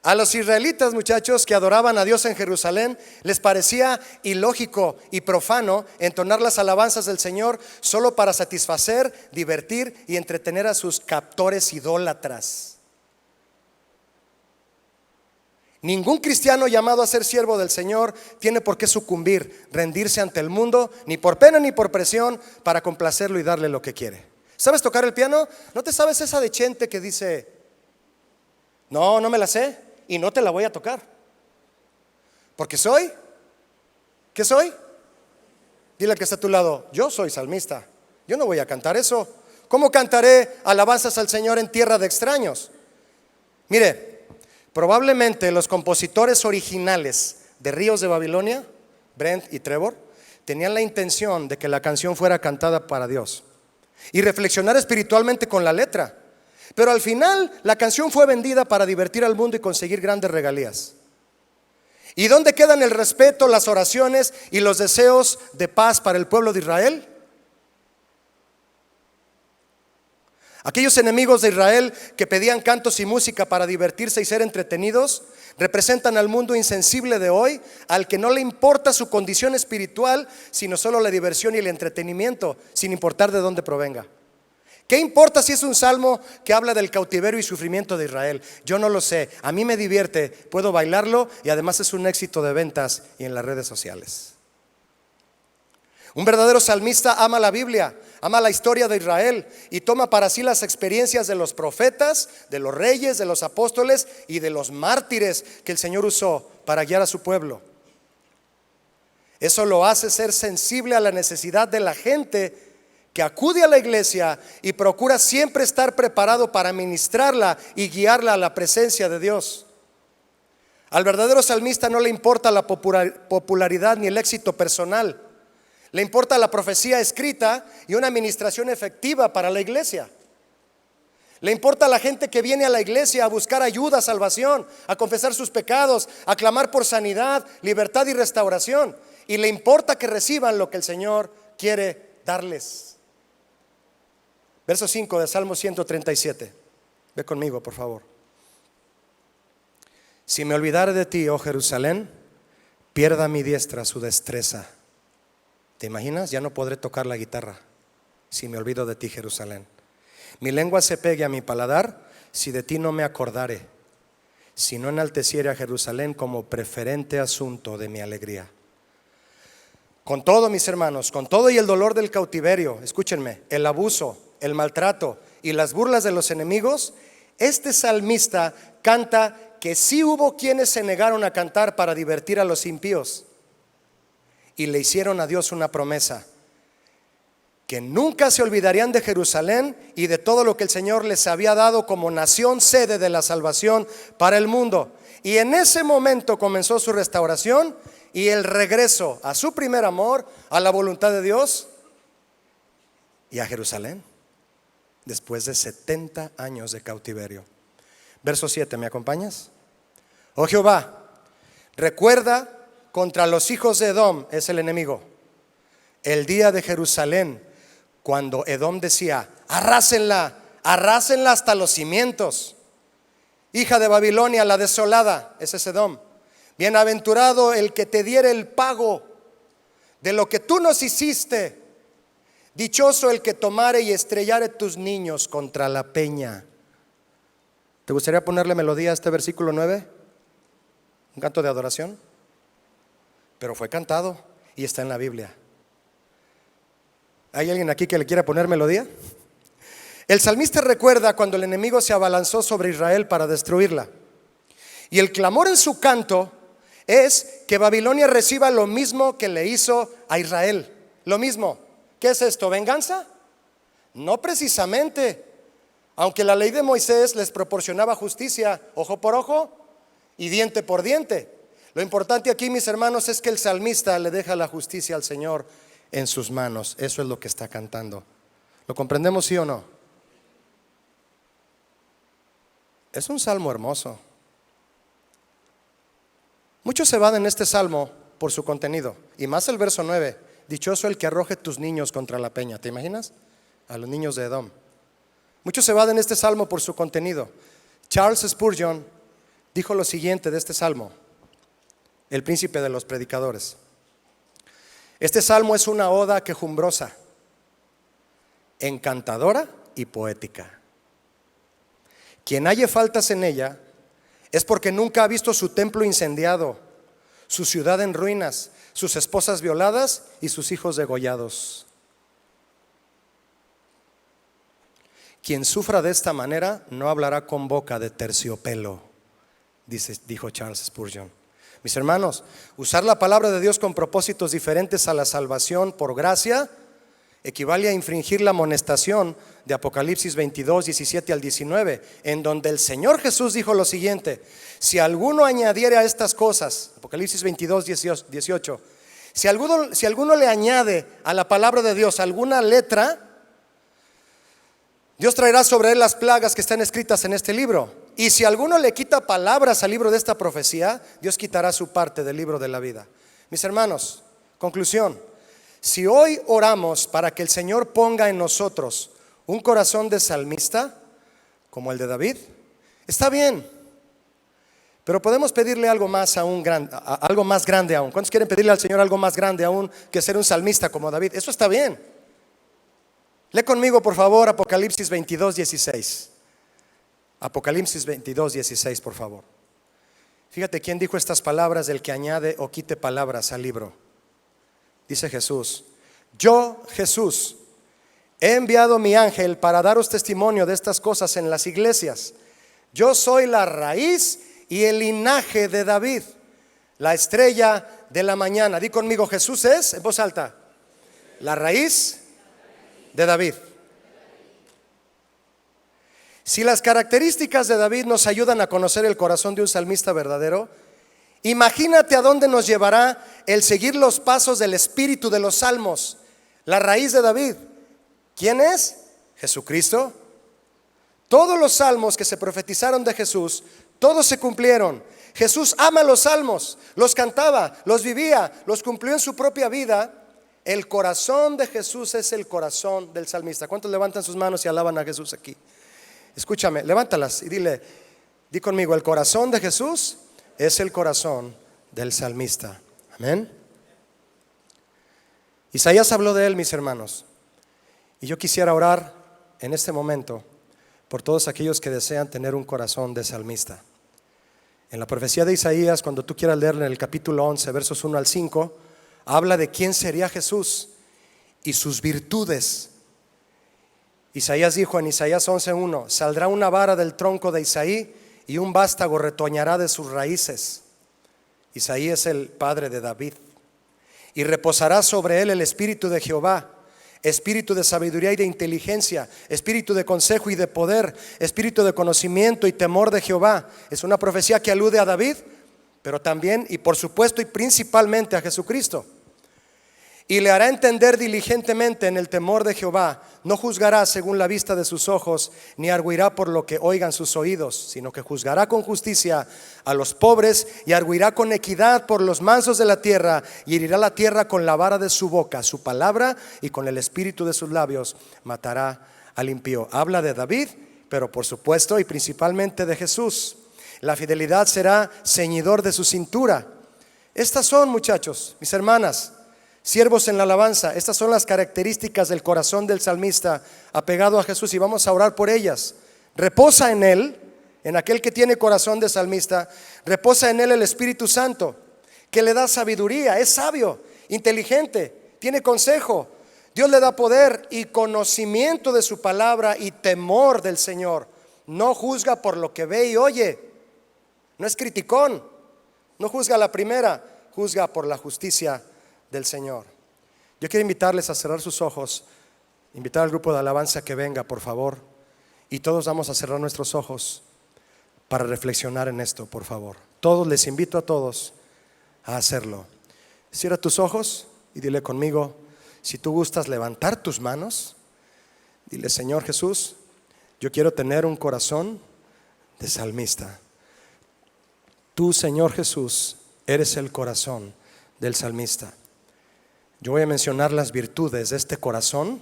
A los israelitas, muchachos, que adoraban a Dios en Jerusalén, les parecía ilógico y profano entonar las alabanzas del Señor solo para satisfacer, divertir y entretener a sus captores idólatras. Ningún cristiano llamado a ser siervo del Señor tiene por qué sucumbir, rendirse ante el mundo, ni por pena ni por presión, para complacerlo y darle lo que quiere. ¿Sabes tocar el piano? ¿No te sabes esa de Chente que dice: no, no me la sé y no te la voy a tocar? Porque soy, ¿qué soy? Dile al que está a tu lado: yo soy salmista, yo no voy a cantar eso. ¿Cómo cantaré alabanzas al Señor en tierra de extraños? Mire, probablemente los compositores originales de Ríos de Babilonia, Brent y Trevor, tenían la intención de que la canción fuera cantada para Dios y reflexionar espiritualmente con la letra. Pero al final la canción fue vendida para divertir al mundo y conseguir grandes regalías. ¿Y dónde quedan el respeto, las oraciones y los deseos de paz para el pueblo de Israel? Aquellos enemigos de Israel que pedían cantos y música para divertirse y ser entretenidos representan al mundo insensible de hoy, al que no le importa su condición espiritual, sino solo la diversión y el entretenimiento, sin importar de dónde provenga. ¿Qué importa si es un salmo que habla del cautiverio y sufrimiento de Israel? Yo no lo sé, a mí me divierte, puedo bailarlo y además es un éxito de ventas y en las redes sociales. Un verdadero salmista ama la Biblia, ama la historia de Israel y toma para sí las experiencias de los profetas, de los reyes, de los apóstoles y de los mártires que el Señor usó para guiar a su pueblo. Eso lo hace ser sensible a la necesidad de la gente que acude a la iglesia y procura siempre estar preparado para ministrarla y guiarla a la presencia de Dios. Al verdadero salmista no le importa la popularidad ni el éxito personal. Le importa la profecía escrita y una administración efectiva para la iglesia. Le importa a la gente que viene a la iglesia a buscar ayuda, salvación, a confesar sus pecados, a clamar por sanidad, libertad y restauración. Y le importa que reciban lo que el Señor quiere darles. Verso 5 de Salmo 137. Ve conmigo, por favor. Si me olvidare de ti, oh Jerusalén, pierda mi diestra su destreza. ¿Te imaginas? Ya no podré tocar la guitarra si me olvido de ti, Jerusalén. Mi lengua se pegue a mi paladar si de ti no me acordare, si no enalteciere a Jerusalén como preferente asunto de mi alegría. Con todo, mis hermanos, con todo y el dolor del cautiverio, escúchenme, el abuso, el maltrato y las burlas de los enemigos, este salmista canta que sí hubo quienes se negaron a cantar para divertir a los impíos. Y le hicieron a Dios una promesa, que nunca se olvidarían de Jerusalén y de todo lo que el Señor les había dado como nación sede de la salvación para el mundo. Y en ese momento comenzó su restauración y el regreso a su primer amor, a la voluntad de Dios y a Jerusalén, después de 70 años de cautiverio. Verso 7, ¿me acompañas? Oh Jehová, recuerda contra los hijos de Edom, es el enemigo, el día de Jerusalén, cuando Edom decía: arrásenla, arrásenla hasta los cimientos. Hija de Babilonia, la desolada, ese es Edom. Bienaventurado el que te diere el pago de lo que tú nos hiciste. Dichoso el que tomare y estrellare tus niños contra la peña. ¿Te gustaría ponerle melodía a este versículo 9? Un canto de adoración. Pero fue cantado y está en la Biblia. ¿Hay alguien aquí que le quiera poner melodía? El salmista recuerda cuando el enemigo se abalanzó sobre Israel para destruirla. Y el clamor en su canto es que Babilonia reciba lo mismo que le hizo a Israel. Lo mismo. ¿Qué es esto? ¿Venganza? No precisamente. Aunque la ley de Moisés les proporcionaba justicia ojo por ojo y diente por diente. Lo importante aquí, mis hermanos, es que el salmista le deja la justicia al Señor en sus manos. Eso es lo que está cantando. ¿Lo comprendemos, sí o no? Es un salmo hermoso. Muchos se evaden este salmo por su contenido, y más el verso 9. Dichoso el que arroje tus niños contra la peña. ¿Te imaginas? A los niños de Edom. Muchos se evaden este salmo por su contenido. Charles Spurgeon dijo lo siguiente de este salmo, el príncipe de los predicadores: este salmo es una oda quejumbrosa, encantadora y poética. Quien halle faltas en ella es porque nunca ha visto su templo incendiado, su ciudad en ruinas, sus esposas violadas y sus hijos degollados. Quien sufra de esta manera no hablará con boca de terciopelo, dijo Charles Spurgeon. Mis hermanos, usar la palabra de Dios con propósitos diferentes a la salvación por gracia equivale a infringir la amonestación de Apocalipsis 22, 17 al 19, en donde el Señor Jesús dijo lo siguiente: si alguno añadiere a estas cosas, Apocalipsis 22, 18, si alguno le añade a la palabra de Dios alguna letra, Dios traerá sobre él las plagas que están escritas en este libro. Y si alguno le quita palabras al libro de esta profecía, Dios quitará su parte del libro de la vida. Mis hermanos, conclusión: si hoy oramos para que el Señor ponga en nosotros un corazón de salmista como el de David, está bien, pero podemos pedirle algo más algo más grande aún. ¿Cuántos quieren pedirle al Señor algo más grande aún que ser un salmista como David? Eso está bien. Lee conmigo, por favor, Apocalipsis 22, 16. Apocalipsis 22, 16, por favor. Fíjate quién dijo estas palabras del que añade o quite palabras al libro. Dice Jesús: yo, Jesús, he enviado mi ángel para daros testimonio de estas cosas en las iglesias. Yo soy la raíz y el linaje de David, la estrella de la mañana. Di conmigo: Jesús es, en voz alta, la raíz de David. Si las características de David nos ayudan a conocer el corazón de un salmista verdadero, imagínate a dónde nos llevará el seguir los pasos del espíritu de los salmos. La raíz de David, ¿quién es? Jesucristo. Todos los salmos que se profetizaron de Jesús, todos se cumplieron. Jesús ama los salmos, los cantaba, los vivía, los cumplió en su propia vida. El corazón de Jesús es el corazón del salmista. ¿Cuántos levantan sus manos y alaban a Jesús aquí? Escúchame, levántalas y di conmigo: el corazón de Jesús es el corazón del salmista. Amén. Isaías habló de él, mis hermanos, y yo quisiera orar en este momento por todos aquellos que desean tener un corazón de salmista. En la profecía de Isaías, cuando tú quieras leerla en el capítulo 11, versos 1 al 5, habla de quién sería Jesús y sus virtudes. Isaías dijo en Isaías 11:1: saldrá una vara del tronco de Isaí y un vástago retoñará de sus raíces. Isaí es el padre de David. Y reposará sobre él el espíritu de Jehová, espíritu de sabiduría y de inteligencia, espíritu de consejo y de poder, espíritu de conocimiento y temor de Jehová. Es una profecía que alude a David, pero también y por supuesto y principalmente a Jesucristo. Y le hará entender diligentemente en el temor de Jehová. No juzgará según la vista de sus ojos, ni arguirá por lo que oigan sus oídos, sino que juzgará con justicia a los pobres y arguirá con equidad por los mansos de la tierra, y herirá la tierra con la vara de su boca, su palabra, y con el espíritu de sus labios matará al impío. Habla de David, pero por supuesto y principalmente de Jesús. La fidelidad será ceñidor de su cintura. Estas son, muchachos, mis hermanas, siervos en la alabanza, estas son las características del corazón del salmista apegado a Jesús, y vamos a orar por ellas. Reposa en él, en aquel que tiene corazón de salmista, reposa en él el Espíritu Santo, que le da sabiduría, es sabio, inteligente, tiene consejo. Dios le da poder y conocimiento de su palabra y temor del Señor. No juzga por lo que ve y oye. No es criticón. No juzga a la primera, juzga por la justicia del Señor. Yo quiero invitarles a cerrar sus ojos, invitar al grupo de alabanza que venga, por favor. Y todos vamos a cerrar nuestros ojos para reflexionar en esto, por favor. Todos, les invito a todos a hacerlo. Cierra tus ojos y dile conmigo, si tú gustas levantar tus manos, dile: Señor Jesús, yo quiero tener un corazón de salmista. Tú, Señor Jesús, eres el corazón del salmista. Yo voy a mencionar las virtudes de este corazón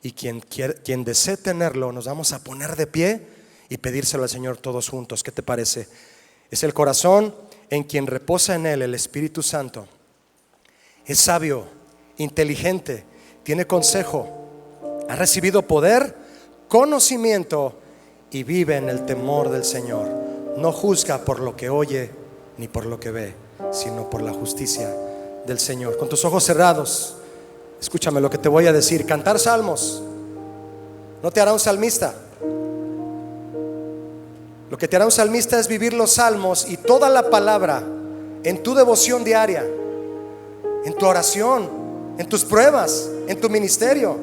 y quien desee tenerlo, nos vamos a poner de pie y pedírselo al Señor todos juntos. ¿Qué te parece? Es el corazón en quien reposa en él el Espíritu Santo. Es sabio, inteligente, tiene consejo, ha recibido poder, conocimiento y vive en el temor del Señor. No juzga por lo que oye ni por lo que ve, sino por la justicia del Señor. Con tus ojos cerrados, escúchame lo que te voy a decir. Cantar salmos no te hará un salmista. Lo que te hará un salmista es vivir los salmos y toda la palabra en tu devoción diaria, en tu oración, en tus pruebas, en tu ministerio,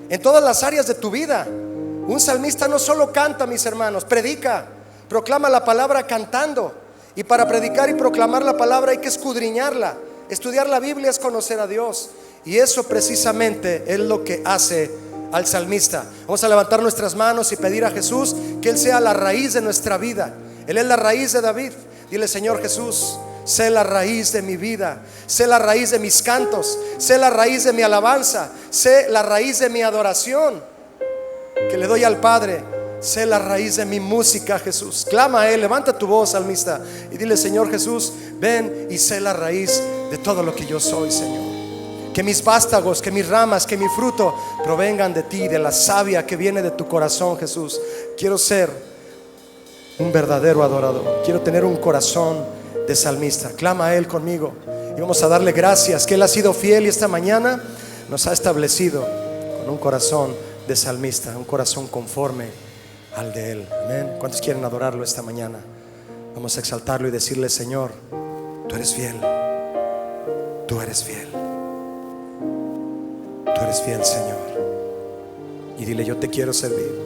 en todas las áreas de tu vida. Un salmista no solo canta, mis hermanos, predica, proclama la palabra cantando. Y para predicar y proclamar la palabra hay que escudriñarla. Estudiar la Biblia es conocer a Dios. Y eso precisamente es lo que hace al salmista. Vamos a levantar nuestras manos y pedir a Jesús que Él sea la raíz de nuestra vida. Él es la raíz de David. Dile: Señor Jesús, sé la raíz de mi vida, sé la raíz de mis cantos, sé la raíz de mi alabanza, sé la raíz de mi adoración que le doy al Padre. Sé la raíz de mi música, Jesús. Clama a Él, levanta tu voz, salmista, y dile: Señor Jesús, ven y sé la raíz de todo lo que yo soy, Señor. Que mis vástagos, que mis ramas, que mi fruto provengan de ti, de la savia que viene de tu corazón, Jesús. Quiero ser un verdadero adorador. Quiero tener un corazón de salmista. Clama a Él conmigo y vamos a darle gracias que Él ha sido fiel y esta mañana nos ha establecido con un corazón de salmista, un corazón conforme al de Él. Amén. ¿Cuántos quieren adorarlo esta mañana? Vamos a exaltarlo y decirle: Señor, tú eres fiel. Tú eres fiel. Tú eres fiel, Señor. Y dile: yo te quiero servir.